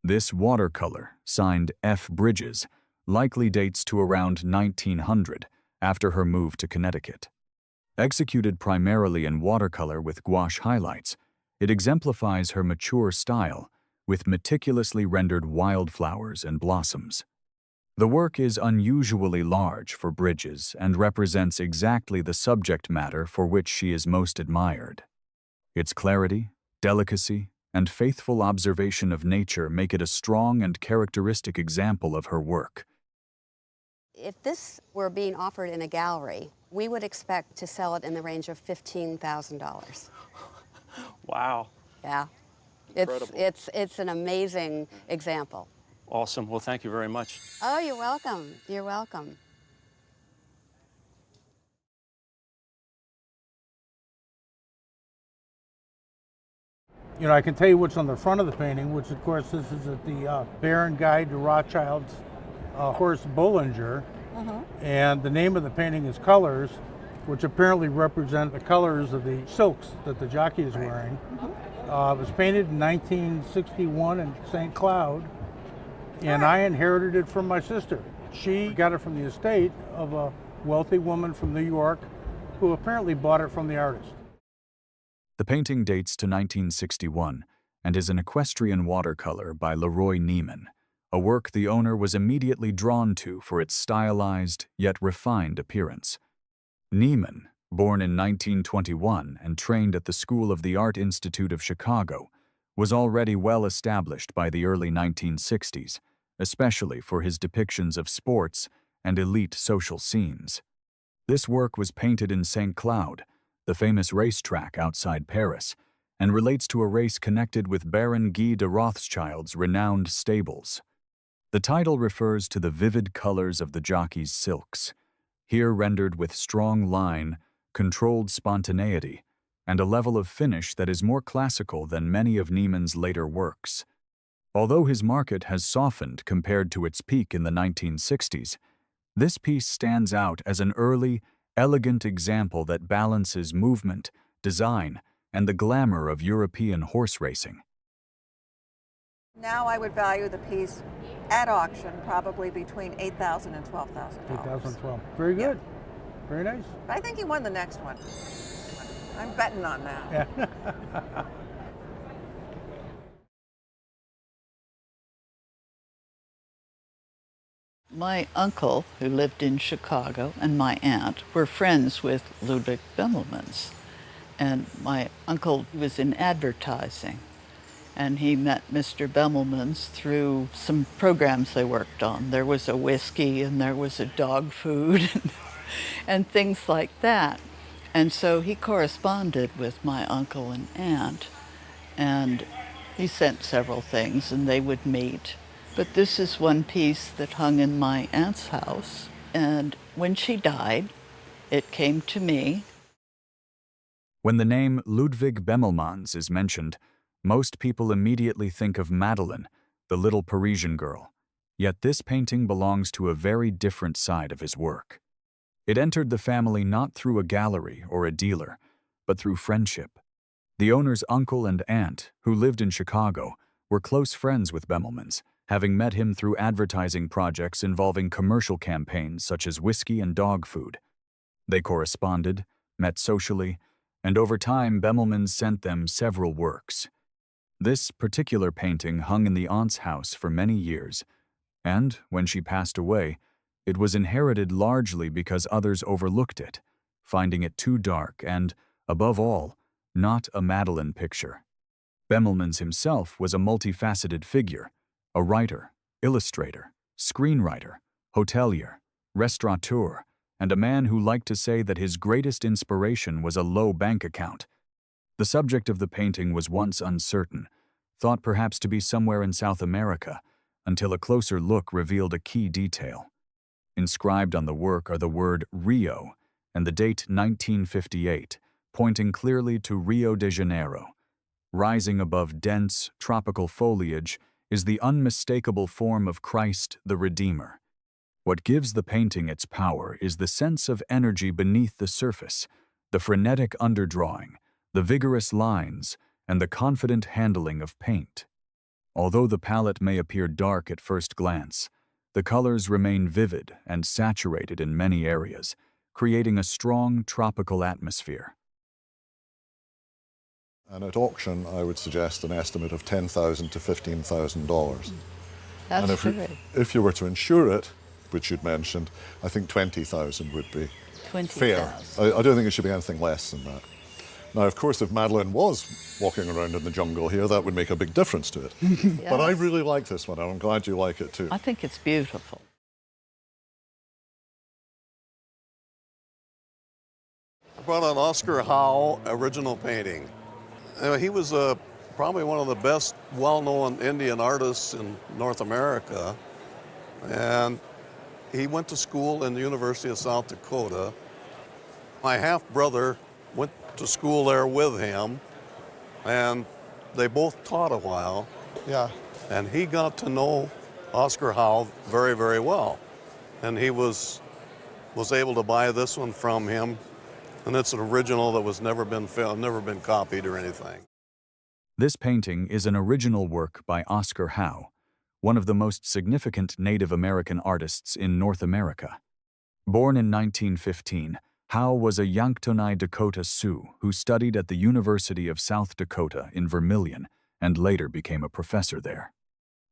This watercolor, signed F. Bridges, likely dates to around 1900, after her move to Connecticut. Executed primarily in watercolor with gouache highlights, it exemplifies her mature style, with meticulously rendered wildflowers and blossoms. The work is unusually large for Bridges and represents exactly the subject matter for which she is most admired. Its clarity, delicacy, and faithful observation of nature make it a strong and characteristic example of her work. If this were being offered in a gallery, we would expect to sell it in the range of $15,000. Wow. Yeah. Incredible. It's an amazing example. Awesome. Well, thank you very much. Oh, you're welcome. You're welcome. You know, I can tell you what's on the front of the painting, which of course this is at the Baron Guide to Rothschild's horse Bollinger. And the name of the painting is Colors, which apparently represent the colors of the silks that the jockey is wearing. It was painted in 1961 in St. Cloud, and I inherited it from my sister. She got it from the estate of a wealthy woman from New York who apparently bought it from the artist. The painting dates to 1961 and is an equestrian watercolor by Leroy Neiman, a work the owner was immediately drawn to for its stylized yet refined appearance. Neiman, born in 1921 and trained at the School of the Art Institute of Chicago, was already well established by the early 1960s, especially for his depictions of sports and elite social scenes. This work was painted in St. Cloud, the famous racetrack outside Paris, and relates to a race connected with Baron Guy de Rothschild's renowned stables. The title refers to the vivid colors of the jockey's silks, here rendered with strong line, controlled spontaneity, and a level of finish that is more classical than many of Neiman's later works. Although his market has softened compared to its peak in the 1960s, this piece stands out as an early, elegant example that balances movement, design, and the glamour of European horse racing. Now I would value the piece at auction probably between $8,000 and $12,000. 2012. Very good. Very nice. But I think he won the next one. I'm betting on that. Yeah. My uncle, who lived in Chicago, and my aunt were friends with Ludwig Bemelmans. And my uncle was in advertising. And he met Mr. Bemelmans through some programs they worked on. There was a whiskey and there was a dog food and things like that. And so he corresponded with my uncle and aunt, and he sent several things and they would meet. But this is one piece that hung in my aunt's house, and when she died, it came to me. When the name Ludwig Bemelmans is mentioned, most people immediately think of Madeleine, the little Parisian girl. Yet this painting belongs to a very different side of his work. It entered the family not through a gallery or a dealer, but through friendship. The owner's uncle and aunt, who lived in Chicago, were close friends with Bemelmans, having met him through advertising projects involving commercial campaigns such as whiskey and dog food. They corresponded, met socially, and over time Bemelmans sent them several works. This particular painting hung in the aunt's house for many years, and, when she passed away, it was inherited largely because others overlooked it, finding it too dark and, above all, not a Madeleine picture. Bemelmans himself was a multifaceted figure, a writer, illustrator, screenwriter, hotelier, restaurateur, and a man who liked to say that his greatest inspiration was a low bank account. The subject of the painting was once uncertain, thought perhaps to be somewhere in South America, until a closer look revealed a key detail. Inscribed on the work are the word Rio and the date 1958, pointing clearly to Rio de Janeiro. Rising above dense, tropical foliage is the unmistakable form of Christ the Redeemer. What gives the painting its power is the sense of energy beneath the surface, the frenetic underdrawing, the vigorous lines, and the confident handling of paint. Although the palette may appear dark at first glance, the colors remain vivid and saturated in many areas, creating a strong tropical atmosphere. And at auction, I would suggest an estimate of $10,000 to $15,000. That's and good. if you were to insure it, which you'd mentioned, I think $20,000 would be fair. I don't think it should be anything less than that. Now, of course, if Madeleine was walking around in the jungle here, that would make a big difference to it. Yes. But I really like this one, and I'm glad you like it too. I think it's beautiful. I brought an Oscar Howe original painting. He was probably one of the best well-known Indian artists in North America. And he went to school in the University of South Dakota. My half-brother went to school there with him, and they both taught a while. Yeah. And he got to know Oscar Howe very, very well. And he was able to buy this one from him, and it's an original that was never been copied or anything. This painting is an original work by Oscar Howe, one of the most significant Native American artists in North America. Born in 1915, Howe was a Yanktonai Dakota Sioux who studied at the University of South Dakota in Vermilion and later became a professor there.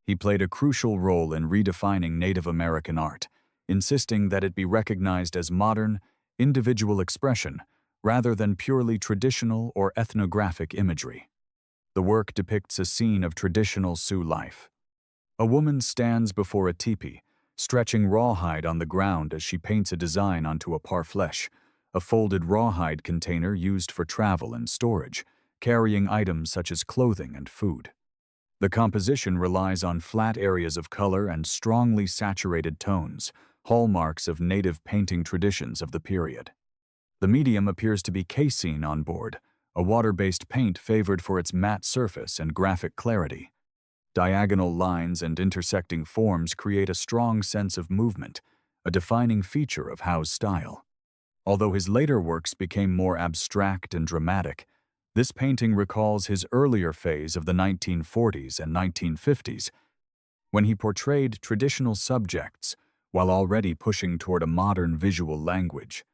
He played a crucial role in redefining Native American art, insisting that it be recognized as modern, individual expression, rather than purely traditional or ethnographic imagery. The work depicts a scene of traditional Sioux life. A woman stands before a teepee, stretching rawhide on the ground as she paints a design onto a parfleche, a folded rawhide container used for travel and storage, carrying items such as clothing and food. The composition relies on flat areas of color and strongly saturated tones, hallmarks of native painting traditions of the period. The medium appears to be casein on board, a water-based paint favored for its matte surface and graphic clarity. Diagonal lines and intersecting forms create a strong sense of movement, a defining feature of Howe's style. Although his later works became more abstract and dramatic, this painting recalls his earlier phase of the 1940s and 1950s, when he portrayed traditional subjects while already pushing toward a modern visual language.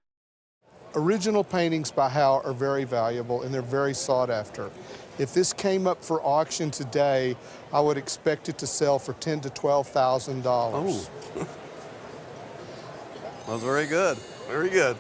Original paintings by Howe are very valuable and they're very sought after. If this came up for auction today, I would expect it to sell for $10,000 to $12,000. Oh, that was very good. Very good.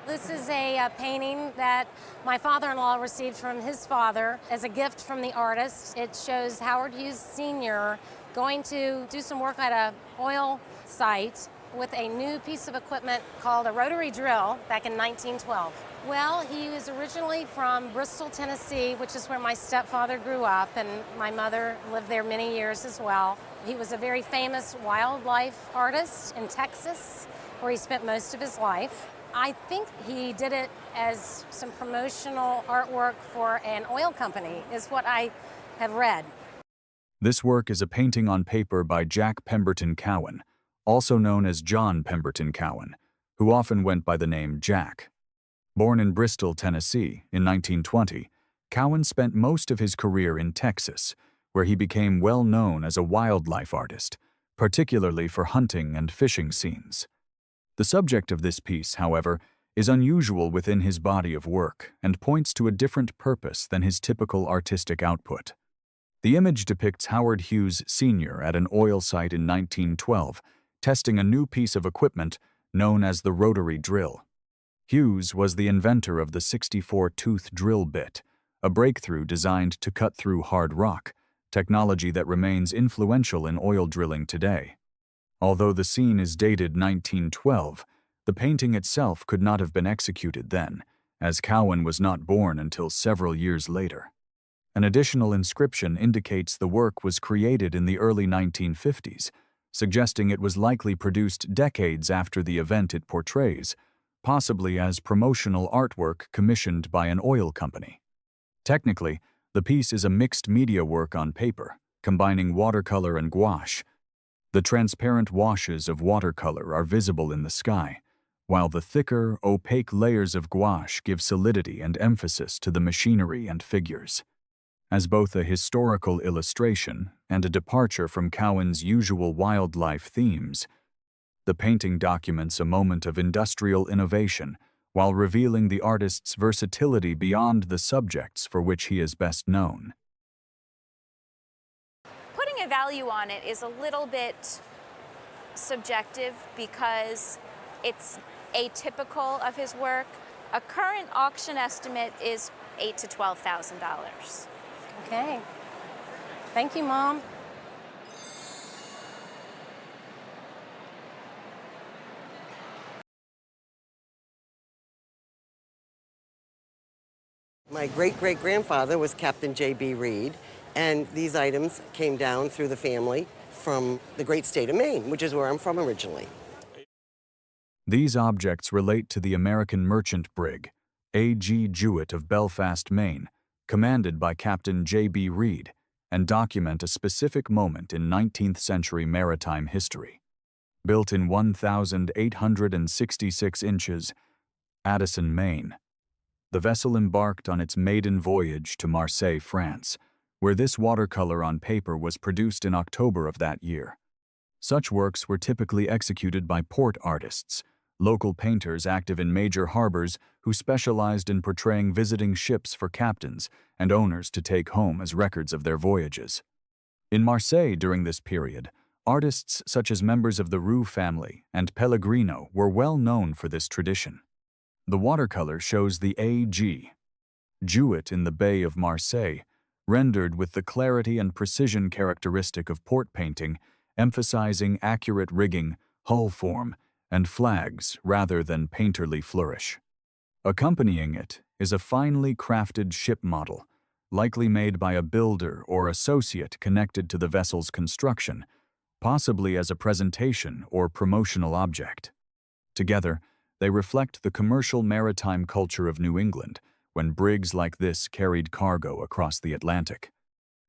This is a painting that my father-in-law received from his father as a gift from the artist. It shows Howard Hughes Sr. going to do some work at an oil site with a new piece of equipment called a rotary drill back in 1912. Well, he was originally from Bristol, Tennessee, which is where my stepfather grew up, and my mother lived there many years as well. He was a very famous wildlife artist in Texas, where he spent most of his life. I think he did it as some promotional artwork for an oil company, is what I have read. This work is a painting on paper by Jack Pemberton Cowan, also known as John Pemberton Cowan, who often went by the name Jack. Born in Bristol, Tennessee, in 1920, Cowan spent most of his career in Texas, where he became well known as a wildlife artist, particularly for hunting and fishing scenes. The subject of this piece, however, is unusual within his body of work and points to a different purpose than his typical artistic output. The image depicts Howard Hughes Sr. at an oil site in 1912, testing a new piece of equipment known as the rotary drill. Hughes was the inventor of the 64-tooth drill bit, a breakthrough designed to cut through hard rock, technology that remains influential in oil drilling today. Although the scene is dated 1912, the painting itself could not have been executed then, as Cowan was not born until several years later. An additional inscription indicates the work was created in the early 1950s, suggesting it was likely produced decades after the event it portrays, possibly as promotional artwork commissioned by an oil company. Technically, the piece is a mixed media work on paper, combining watercolor and gouache. The transparent washes of watercolor are visible in the sky, while the thicker, opaque layers of gouache give solidity and emphasis to the machinery and figures. As both a historical illustration and a departure from Cowan's usual wildlife themes, the painting documents a moment of industrial innovation while revealing the artist's versatility beyond the subjects for which he is best known. Putting a value on it is a little bit subjective because it's atypical of his work. A current auction estimate is $8,000 to $12,000. Okay. Thank you, Mom. My great-great-grandfather was Captain J.B. Reed, and these items came down through the family from the great state of Maine, which is where I'm from originally. These objects relate to the American merchant brig, A.G. Jewett of Belfast, Maine, commanded by Captain J.B. Reed, and document a specific moment in 19th-century maritime history. Built in 1,866 inches, Addison, Maine, the vessel embarked on its maiden voyage to Marseille, France, where this watercolor on paper was produced in October of that year. Such works were typically executed by port artists, local painters active in major harbors who specialized in portraying visiting ships for captains and owners to take home as records of their voyages. In Marseille during this period, artists such as members of the Roux family and Pellegrino were well known for this tradition. The watercolor shows the A.G. Jewett in the Bay of Marseille, rendered with the clarity and precision characteristic of port painting, emphasizing accurate rigging, hull form, and flags rather than painterly flourish. Accompanying it is a finely crafted ship model, likely made by a builder or associate connected to the vessel's construction, possibly as a presentation or promotional object. Together, they reflect the commercial maritime culture of New England, when brigs like this carried cargo across the Atlantic.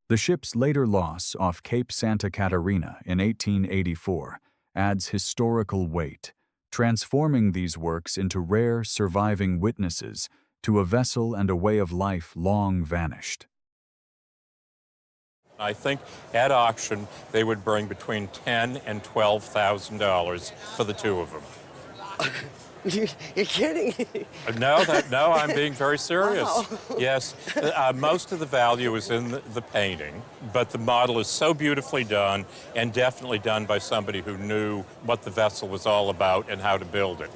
The ship's later loss off Cape Santa Catarina in 1884 adds historical weight, transforming these works into rare surviving witnesses to a vessel and a way of life long vanished. I think at auction they would bring between $10,000 and $12,000 for the two of them. You're kidding? No, I'm being very serious. Wow. Yes, most of the value is in the painting, but the model is so beautifully done and definitely done by somebody who knew what the vessel was all about and how to build it.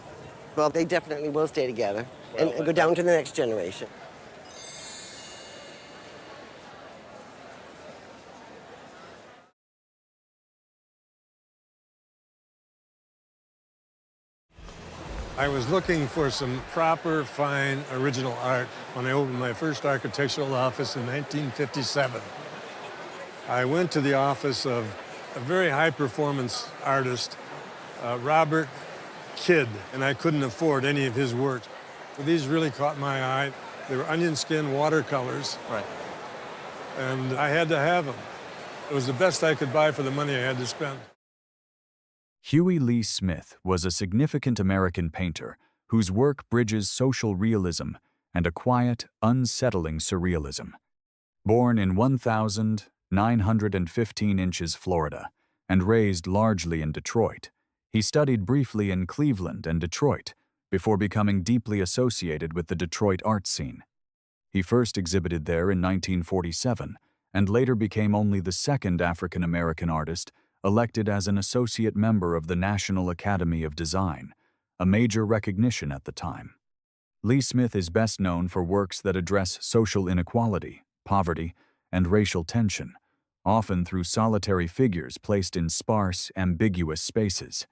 Well, they definitely will stay together and go down to the next generation. I was looking for some proper, fine, original art when I opened my first architectural office in 1957. I went to the office of a very high-performance artist, Robert Kidd, and I couldn't afford any of his work. These really caught my eye. They were onion skin watercolors. Right. And I had to have them. It was the best I could buy for the money I had to spend. Hughie Lee-Smith was a significant American painter whose work bridges social realism and a quiet, unsettling surrealism. Born in 1,915 inches, Florida, and raised largely in Detroit, he studied briefly in Cleveland and Detroit before becoming deeply associated with the Detroit art scene. He first exhibited there in 1947 and later became only the second African-American artist elected as an associate member of the National Academy of Design, a major recognition at the time. Lee-Smith is best known for works that address social inequality, poverty, and racial tension, often through solitary figures placed in sparse, ambiguous spaces.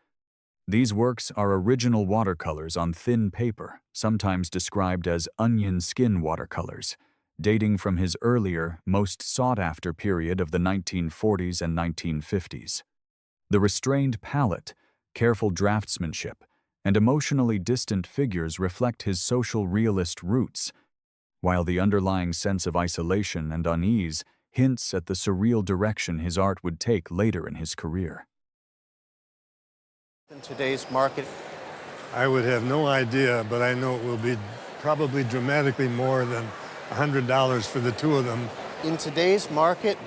These works are original watercolors on thin paper, sometimes described as onion skin watercolors, dating from his earlier, most sought-after period of the 1940s and 1950s. The restrained palette, careful draftsmanship, and emotionally distant figures reflect his social realist roots, while the underlying sense of isolation and unease hints at the surreal direction his art would take later in his career. In today's market, I would have no idea, but I know it will be probably dramatically more than $100 for the two of them. In today's market,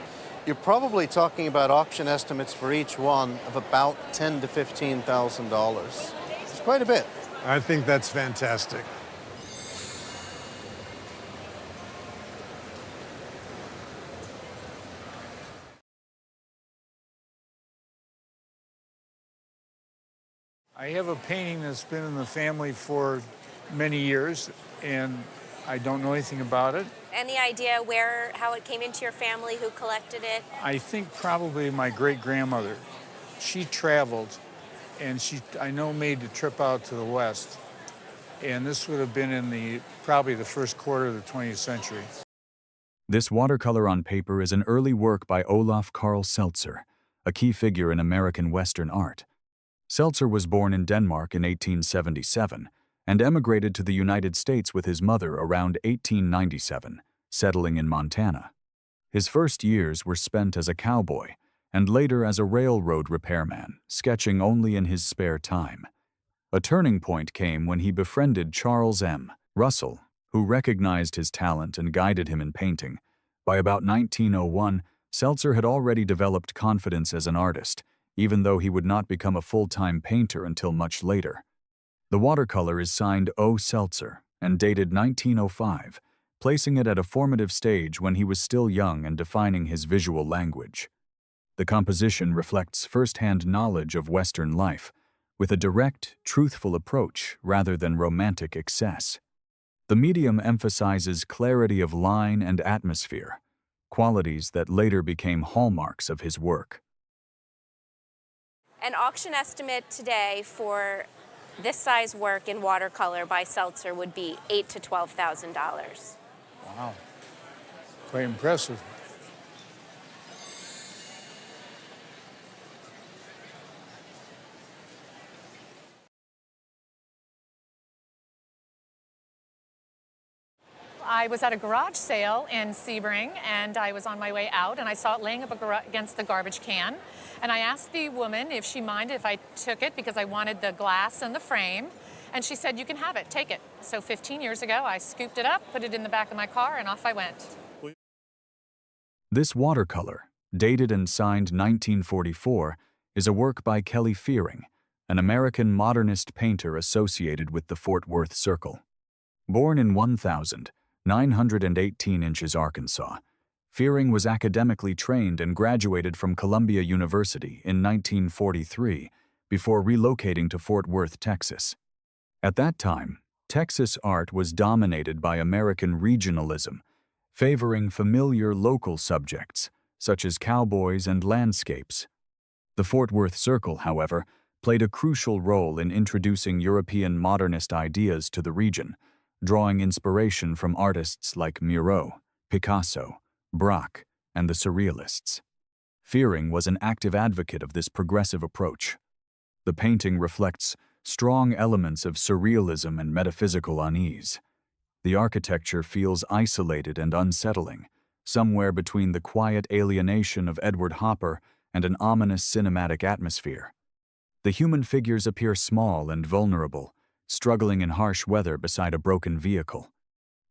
you're probably talking about auction estimates for each one of about $10,000 to $15,000. It's quite a bit. I think that's fantastic. I have a painting that's been in the family for many years, and I don't know anything about it. Any idea how it came into your family, who collected it? I think probably my great-grandmother. She traveled, and I know, made the trip out to the West. And this would have been in probably the first quarter of the 20th century. This watercolor on paper is an early work by Olaf Carl Seltzer, a key figure in American Western art. Seltzer was born in Denmark in 1877 and emigrated to the United States with his mother around 1897, settling in Montana. His first years were spent as a cowboy and later as a railroad repairman, sketching only in his spare time. A turning point came when he befriended Charles M. Russell, who recognized his talent and guided him in painting. By about 1901, Seltzer had already developed confidence as an artist, even though he would not become a full-time painter until much later. The watercolor is signed O. Seltzer and dated 1905, placing it at a formative stage when he was still young and defining his visual language. The composition reflects first-hand knowledge of Western life, with a direct, truthful approach rather than romantic excess. The medium emphasizes clarity of line and atmosphere, qualities that later became hallmarks of his work. An auction estimate today for this size work in watercolor by Seltzer would be $8,000 to $12,000. Wow, quite impressive. I was at a garage sale in Sebring, and I was on my way out, and I saw it laying up against the garbage can. And I asked the woman if she minded if I took it because I wanted the glass and the frame. And she said, "You can have it, take it." So 15 years ago, I scooped it up, put it in the back of my car, and off I went. This watercolor, dated and signed 1944, is a work by Kelly Fearing, an American modernist painter associated with the Fort Worth Circle. Born in 1,918 inches, Arkansas, Fearing was academically trained and graduated from Columbia University in 1943 before relocating to Fort Worth, Texas. At that time, Texas art was dominated by American regionalism, favoring familiar local subjects, such as cowboys and landscapes. The Fort Worth Circle, however, played a crucial role in introducing European modernist ideas to the region, drawing inspiration from artists like Miro, Picasso, Braque, and the Surrealists. Fearing was an active advocate of this progressive approach. The painting reflects strong elements of surrealism and metaphysical unease. The architecture feels isolated and unsettling, somewhere between the quiet alienation of Edward Hopper and an ominous cinematic atmosphere. The human figures appear small and vulnerable, struggling in harsh weather beside a broken vehicle.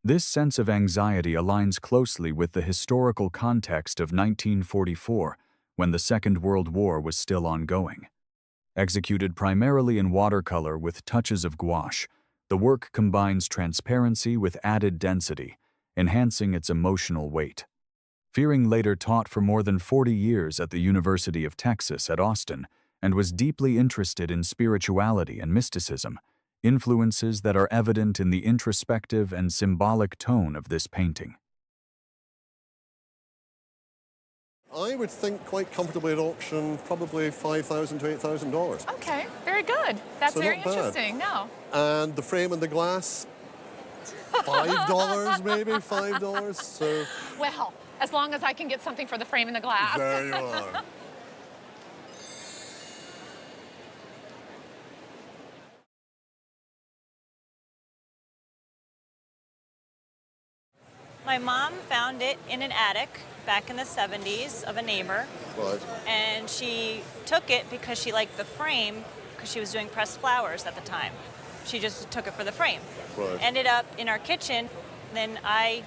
This sense of anxiety aligns closely with the historical context of 1944, when the Second World War was still ongoing. Executed primarily in watercolor with touches of gouache, the work combines transparency with added density, enhancing its emotional weight. Fearing later taught for more than 40 years at the University of Texas at Austin and was deeply interested in spirituality and mysticism, influences that are evident in the introspective and symbolic tone of this painting. I would think quite comfortably at auction, probably $5,000 to $8,000. Okay, very good. That's So very not bad. interesting. No. And the frame and the glass, $5 maybe, $5. So Well, as long as I can get something for the frame and the glass. there you are. My mom found it in an attic back in the 70s of a neighbor. Right. And she took it because she liked the frame because she was doing pressed flowers at the time. She just took it for the frame. Right. Ended up in our kitchen. Then I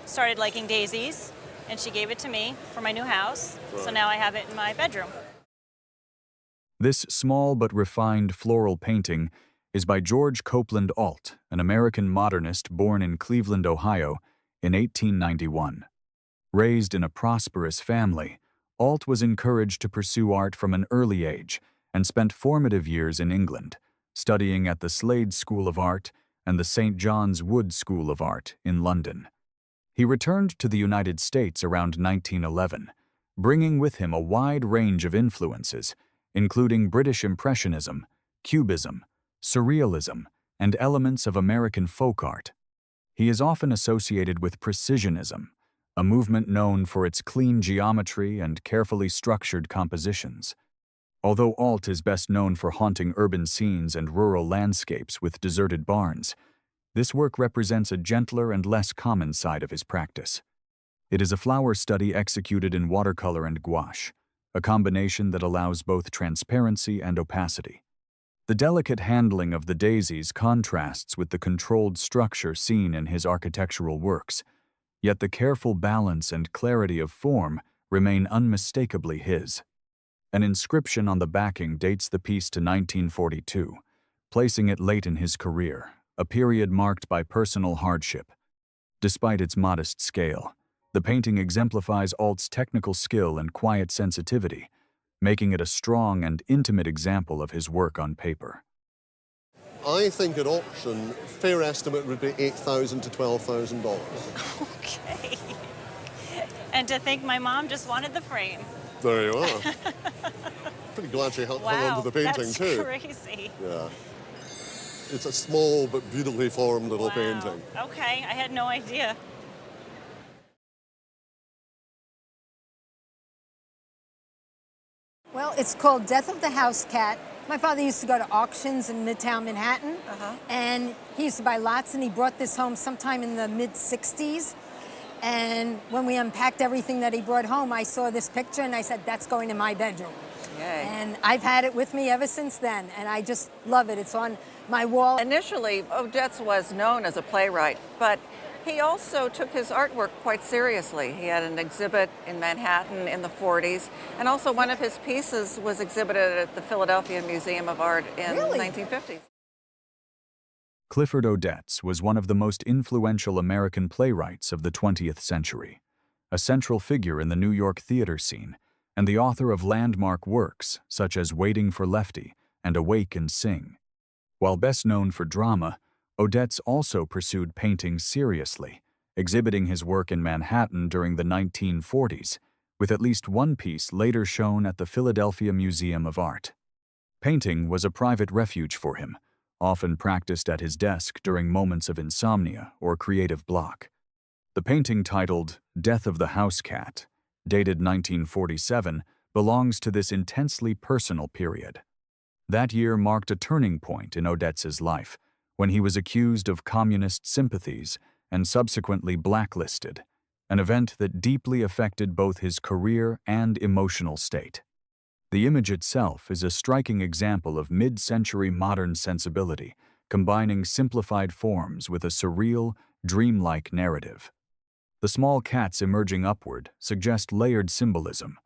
started liking daisies and she gave it to me for my new house. So Right. now I have it in my bedroom. This small but refined floral painting is by George Copeland Ault, an American modernist born in Cleveland, Ohio, in 1891. Raised in a prosperous family, Ault was encouraged to pursue art from an early age and spent formative years in England, studying at the Slade School of Art and the St. John's Wood School of Art in London. He returned to the United States around 1911, bringing with him a wide range of influences, including British Impressionism, Cubism, Surrealism, and elements of American folk art. He is often associated with Precisionism, a movement known for its clean geometry and carefully structured compositions. Although Ault is best known for haunting urban scenes and rural landscapes with deserted barns, this work represents a gentler and less common side of his practice. It is a flower study executed in watercolor and gouache, a combination that allows both transparency and opacity. The delicate handling of the daisies contrasts with the controlled structure seen in his architectural works, yet the careful balance and clarity of form remain unmistakably his. An inscription on the backing dates the piece to 1942, placing it late in his career, a period marked by personal hardship. Despite its modest scale, the painting exemplifies Ault's technical skill and quiet sensitivity, making it a strong and intimate example of his work on paper. I think at auction, fair estimate would be $8,000 to $12,000. Okay. And to think my mom just wanted the frame. There you are. Pretty glad she hung on to the painting that's too. Crazy. Yeah. It's a small but beautifully formed little painting. Okay, I had no idea. Well, it's called Death of the House Cat. My father used to go to auctions in Midtown Manhattan, and he used to buy lots, and he brought this home sometime in the mid-'60s. And when we unpacked everything that he brought home, I saw this picture, and I said, that's going in my bedroom. Yay. And I've had it with me ever since then, and I just love it. It's on my wall. Initially, Odets was known as a playwright, but he also took his artwork quite seriously. He had an exhibit in Manhattan in the 40s, and also one of his pieces was exhibited at the Philadelphia Museum of Art in the 1950s. Clifford Odets was one of the most influential American playwrights of the 20th century, a central figure in the New York theater scene, and the author of landmark works such as Waiting for Lefty and Awake and Sing. While best known for drama, Odets also pursued painting seriously, exhibiting his work in Manhattan during the 1940s, with at least one piece later shown at the Philadelphia Museum of Art. Painting was a private refuge for him, often practiced at his desk during moments of insomnia or creative block. The painting titled Death of the House Cat, dated 1947, belongs to this intensely personal period. That year marked a turning point in Odets's life, when he was accused of communist sympathies and subsequently blacklisted, an event that deeply affected both his career and emotional state. The image itself is a striking example of mid-century modern sensibility, combining simplified forms with a surreal, dreamlike narrative. The small cats emerging upward suggest layered symbolism,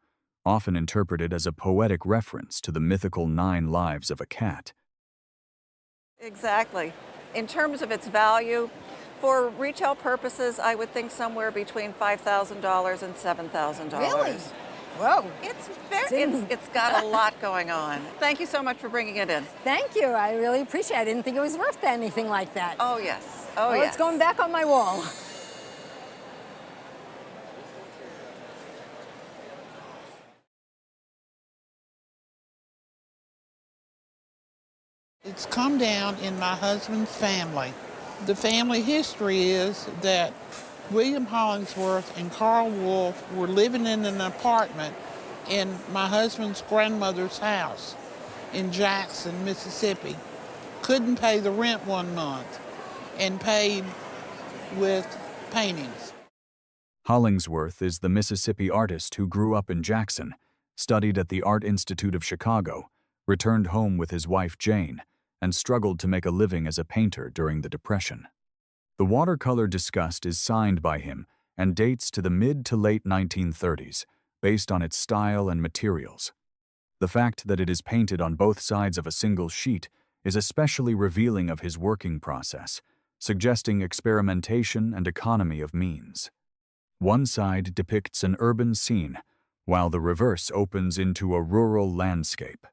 often interpreted as a poetic reference to the mythical 9 lives of a cat. Exactly. In terms of its value, for retail purposes, I would think somewhere between $5,000 and $7,000. Really? Whoa. It's got a lot going on. Thank you so much for bringing it in. Thank you. I really appreciate it. I didn't think it was worth anything like that. Oh, yes. Oh, yes. It's going back on my wall. It's come down in my husband's family. The family history is that William Hollingsworth and Carl Wolfe were living in an apartment in my husband's grandmother's house in Jackson, Mississippi. Couldn't pay the rent one month and paid with paintings. Hollingsworth is the Mississippi artist who grew up in Jackson, studied at the Art Institute of Chicago, returned home with his wife Jane, and struggled to make a living as a painter during the Depression. The watercolor discussed is signed by him and dates to the mid to late 1930s, based on its style and materials. The fact that it is painted on both sides of a single sheet is especially revealing of his working process, suggesting experimentation and economy of means. One side depicts an urban scene, while the reverse opens into a rural landscape.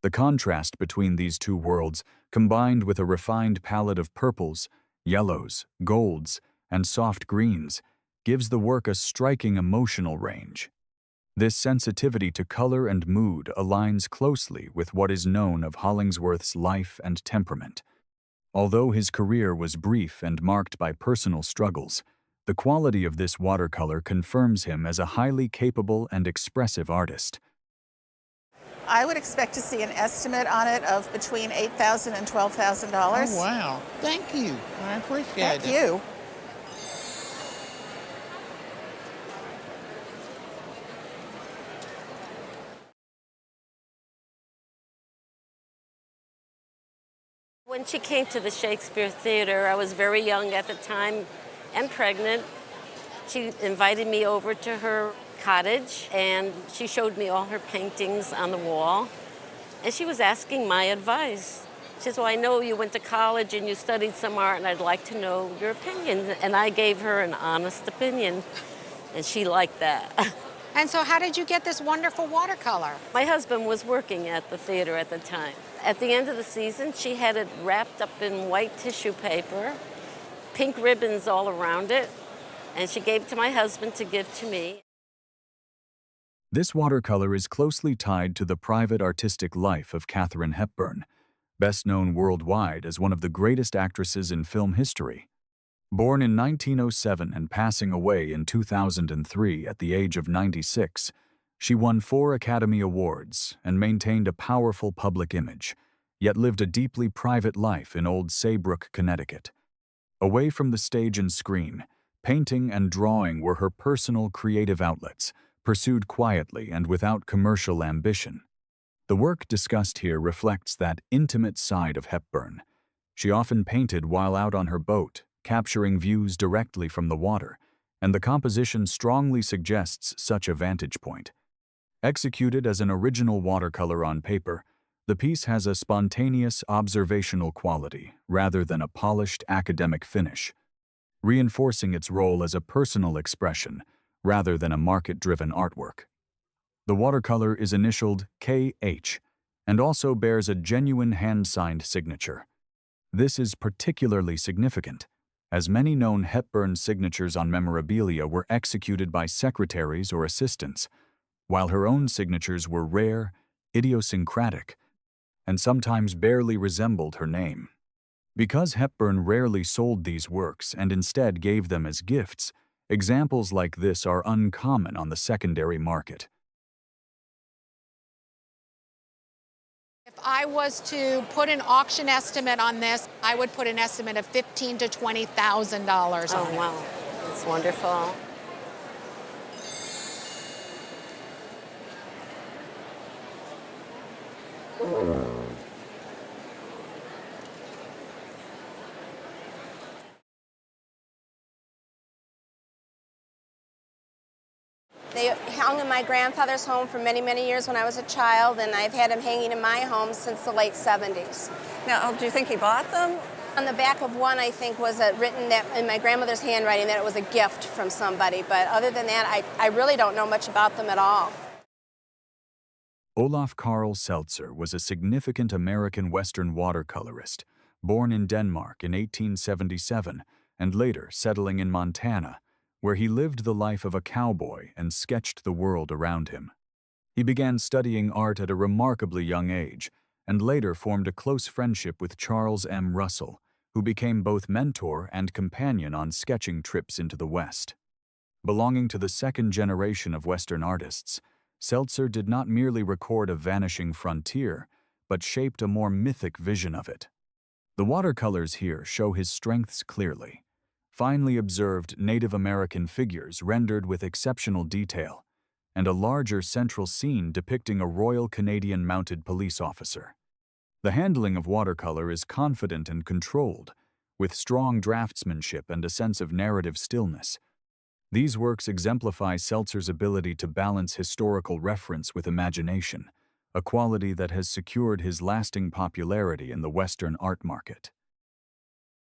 The contrast between these two worlds, combined with a refined palette of purples, yellows, golds, and soft greens, gives the work a striking emotional range. This sensitivity to color and mood aligns closely with what is known of Hollingsworth's life and temperament. Although his career was brief and marked by personal struggles, the quality of this watercolor confirms him as a highly capable and expressive artist. I would expect to see an estimate on it of between $8,000 and $12,000. Oh, wow. Thank you. I appreciate it. Thank you. When she came to the Shakespeare Theater, I was very young at the time and pregnant. She invited me over to her cottage, and she showed me all her paintings on the wall, and she was asking my advice. She says, well, I know you went to college and you studied some art, and I'd like to know your opinion. And I gave her an honest opinion, and she liked that. And so how did you get this wonderful watercolor? My husband was working at the theater at the time. At the end of the season, she had it wrapped up in white tissue paper, pink ribbons all around it, and she gave it to my husband to give to me. This watercolor is closely tied to the private artistic life of Katherine Hepburn, best known worldwide as one of the greatest actresses in film history. Born in 1907 and passing away in 2003 at the age of 96, she won 4 Academy Awards and maintained a powerful public image, yet lived a deeply private life in Old Saybrook, Connecticut. Away from the stage and screen, painting and drawing were her personal creative outlets, pursued quietly and without commercial ambition. The work discussed here reflects that intimate side of Hepburn. She often painted while out on her boat, capturing views directly from the water, and the composition strongly suggests such a vantage point. Executed as an original watercolor on paper, the piece has a spontaneous observational quality rather than a polished academic finish, reinforcing its role as a personal expression rather than a market-driven artwork. The watercolor is initialed K.H. and also bears a genuine hand-signed signature. This is particularly significant, as many known Hepburn signatures on memorabilia were executed by secretaries or assistants, while her own signatures were rare, idiosyncratic, and sometimes barely resembled her name. Because Hepburn rarely sold these works and instead gave them as gifts, examples like this are uncommon on the secondary market. If I was to put an auction estimate on this, I would put an estimate of $15,000 to $20,000 on it. Oh, wow. That's wonderful. They hung in my grandfather's home for many, many years when I was a child, and I've had them hanging in my home since the late 70s. Now, do you think he bought them? On the back of one, I think, was written that in my grandmother's handwriting that it was a gift from somebody. But other than that, I really don't know much about them at all. Olaf Carl Seltzer was a significant American Western watercolorist, born in Denmark in 1877 and later settling in Montana, where he lived the life of a cowboy and sketched the world around him. He began studying art at a remarkably young age and later formed a close friendship with Charles M. Russell, who became both mentor and companion on sketching trips into the West. Belonging to the second generation of Western artists, Seltzer did not merely record a vanishing frontier, but shaped a more mythic vision of it. The watercolors here show his strengths clearly. Finely observed Native American figures rendered with exceptional detail, and a larger central scene depicting a Royal Canadian Mounted Police officer. The handling of watercolor is confident and controlled, with strong draftsmanship and a sense of narrative stillness. These works exemplify Seltzer's ability to balance historical reference with imagination, a quality that has secured his lasting popularity in the Western art market.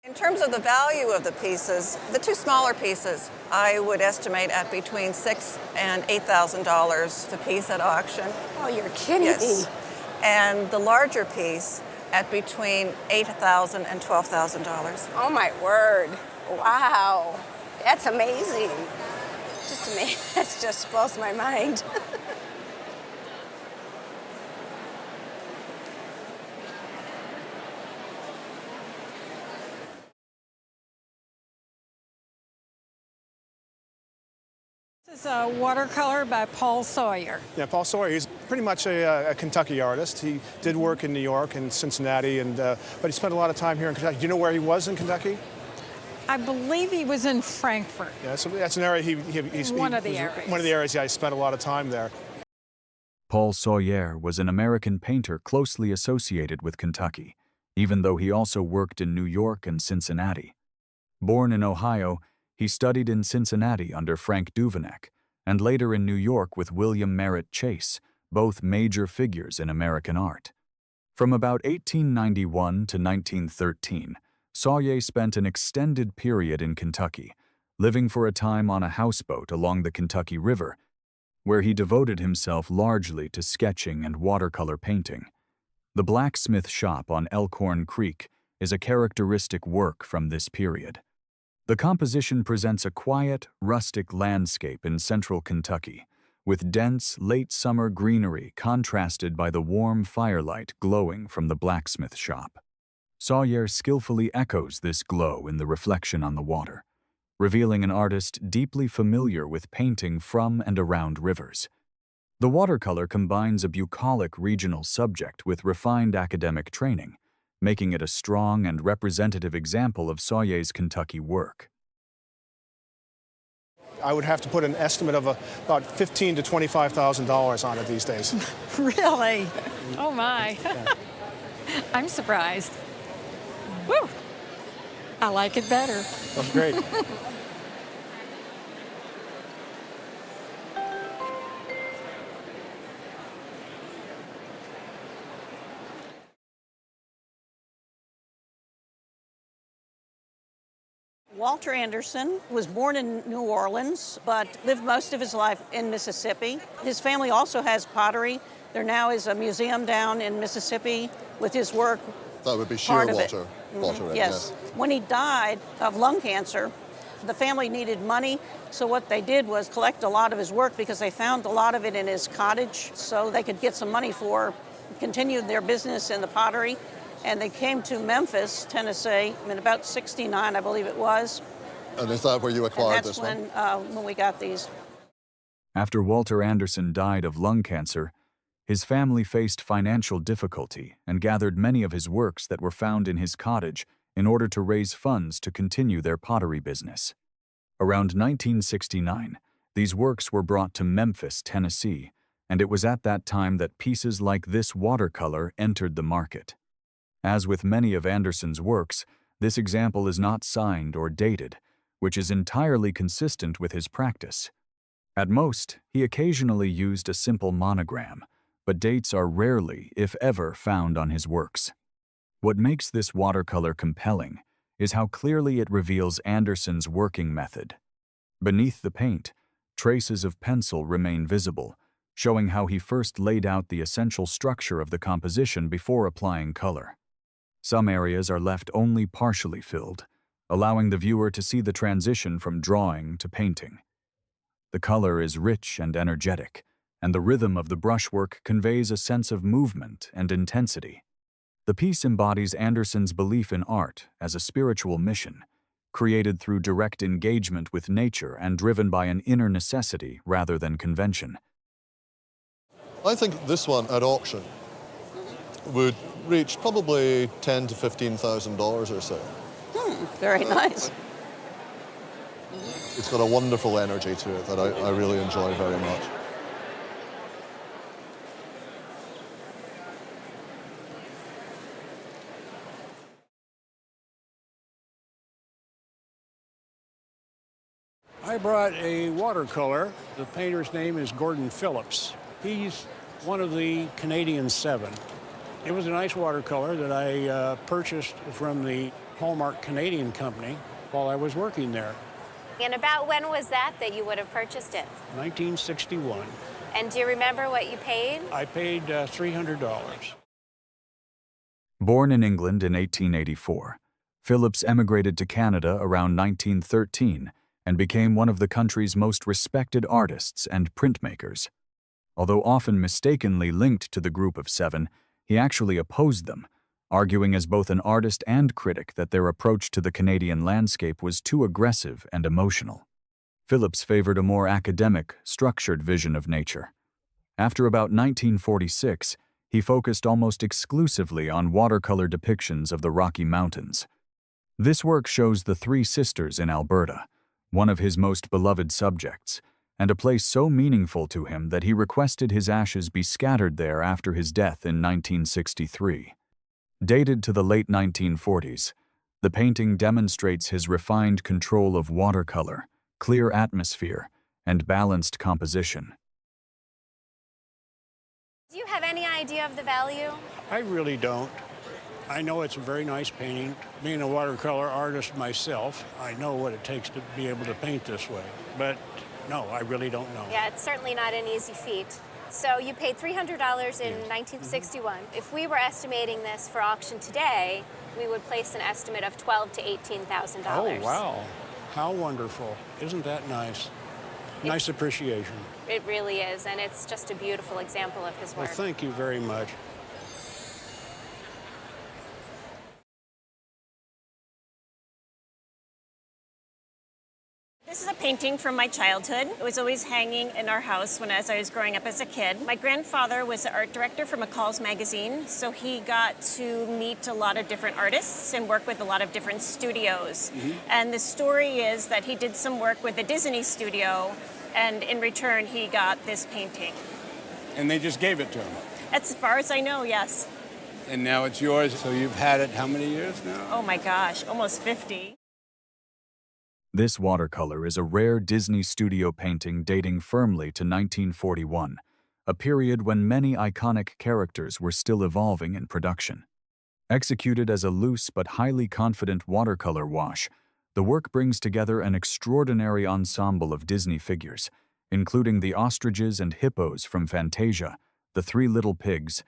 In terms of the value of the pieces, the two smaller pieces I would estimate at between $6,000 and $8,000 a piece at auction. Oh, you're kidding Yes. me. And the larger piece at between $8,000 and $12,000. Oh, my word. Wow. That's amazing. Just amazing. That just blows my mind. This is a watercolor by Paul Sawyer. Yeah, Paul Sawyer, he's pretty much a Kentucky artist. He did work in New York and Cincinnati, but he spent a lot of time here in Kentucky. Do you know where he was in Kentucky? I believe he was in Frankfurt. Yeah, so that's an area he's one of the areas. One of the areas, yeah, he spent a lot of time there. Paul Sawyer was an American painter closely associated with Kentucky, even though he also worked in New York and Cincinnati. Born in Ohio, he studied in Cincinnati under Frank Duveneck, and later in New York with William Merritt Chase, both major figures in American art. From about 1891 to 1913, Sawyet spent an extended period in Kentucky, living for a time on a houseboat along the Kentucky River, where he devoted himself largely to sketching and watercolor painting. The blacksmith shop on Elkhorn Creek is a characteristic work from this period. The composition presents a quiet, rustic landscape in central Kentucky, with dense, late-summer greenery contrasted by the warm firelight glowing from the blacksmith shop. Sawyet skillfully echoes this glow in the reflection on the water, revealing an artist deeply familiar with painting from and around rivers. The watercolor combines a bucolic regional subject with refined academic training, making it a strong and representative example of Sawyet's Kentucky work. I would have to put an estimate of about $15,000 to $25,000 on it these days. Really? Oh my. I'm surprised. Woo! I like it better. That's great. Walter Anderson was born in New Orleans, but lived most of his life in Mississippi. His family also has pottery. There now is a museum down in Mississippi with his work. That would be sheer Walter. Yes. When he died of lung cancer, the family needed money, so what they did was collect a lot of his work because they found a lot of it in his cottage, so they could get some money for continued their business in the pottery. And they came to Memphis, Tennessee, in about '69, I believe it was. And is that where you acquired this one? That's when we got these. After Walter Anderson died of lung cancer, his family faced financial difficulty and gathered many of his works that were found in his cottage in order to raise funds to continue their pottery business. Around 1969, these works were brought to Memphis, Tennessee, and it was at that time that pieces like this watercolor entered the market. As with many of Anderson's works, this example is not signed or dated, which is entirely consistent with his practice. At most, he occasionally used a simple monogram, but dates are rarely, if ever, found on his works. What makes this watercolor compelling is how clearly it reveals Anderson's working method. Beneath the paint, traces of pencil remain visible, showing how he first laid out the essential structure of the composition before applying color. Some areas are left only partially filled, allowing the viewer to see the transition from drawing to painting. The color is rich and energetic, and the rhythm of the brushwork conveys a sense of movement and intensity. The piece embodies Anderson's belief in art as a spiritual mission, created through direct engagement with nature and driven by an inner necessity rather than convention. I think this one at auction would reach probably $10,000 to $15,000 or so. Very nice. It's got a wonderful energy to it that I really enjoy very much. I brought a watercolor. The painter's name is Gordon Phillips. He's one of the Canadian 7. It was a nice watercolor that I purchased from the Hallmark Canadian Company while I was working there. And about when was that you would have purchased it? 1961. And do you remember what you paid? I paid $300. Born in England in 1884, Phillips emigrated to Canada around 1913 and became one of the country's most respected artists and printmakers. Although often mistakenly linked to the group of 7, he actually opposed them, arguing as both an artist and critic that their approach to the Canadian landscape was too aggressive and emotional. Phillips favored a more academic, structured vision of nature. After about 1946, he focused almost exclusively on watercolor depictions of the Rocky Mountains. This work shows the Three Sisters in Alberta, one of his most beloved subjects, and a place so meaningful to him that he requested his ashes be scattered there after his death in 1963. Dated to the late 1940s, the painting demonstrates his refined control of watercolor, clear atmosphere, and balanced composition. Do you have any idea of the value? I really don't. I know it's a very nice painting. Being a watercolor artist myself, I know what it takes to be able to paint this way. But no, I really don't know. Yeah, it's certainly not an easy feat. So you paid $300 in 1961. If we were estimating this for auction today, we would place an estimate of $12,000 to $18,000. Oh, wow. How wonderful. Isn't that nice? Nice appreciation. It really is, and it's just a beautiful example of his work. Well, thank you very much. This is a painting from my childhood. It was always hanging in our house as I was growing up as a kid. My grandfather was the art director for McCall's magazine, so he got to meet a lot of different artists and work with a lot of different studios. And the story is that he did some work with a Disney studio, and in return he got this painting. And they just gave it to him? As far as I know, yes. And now it's yours, so you've had it how many years now? Oh my gosh, almost 50. This watercolor is a rare Disney studio painting dating firmly to 1941, a period when many iconic characters were still evolving in production. Executed as a loose but highly confident watercolor wash, the work brings together an extraordinary ensemble of Disney figures, including the ostriches and hippos from Fantasia, the Three Little Pigs,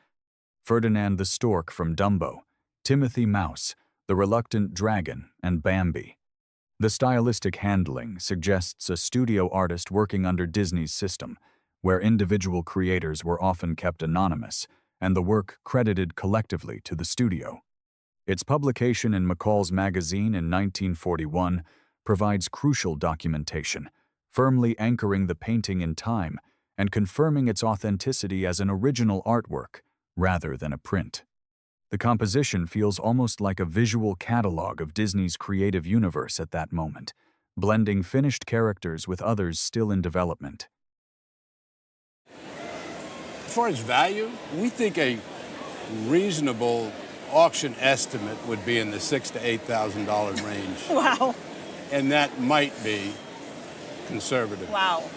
Ferdinand the Stork from Dumbo, Timothy Mouse, the Reluctant Dragon, and Bambi. The stylistic handling suggests a studio artist working under Disney's system, where individual creators were often kept anonymous, and the work credited collectively to the studio. Its publication in McCall's magazine in 1941 provides crucial documentation, firmly anchoring the painting in time and confirming its authenticity as an original artwork rather than a print. The composition feels almost like a visual catalog of Disney's creative universe at that moment, blending finished characters with others still in development. As far as value, we think a reasonable auction estimate would be in the $6,000 to $8,000 range. Wow. And that might be conservative. Wow.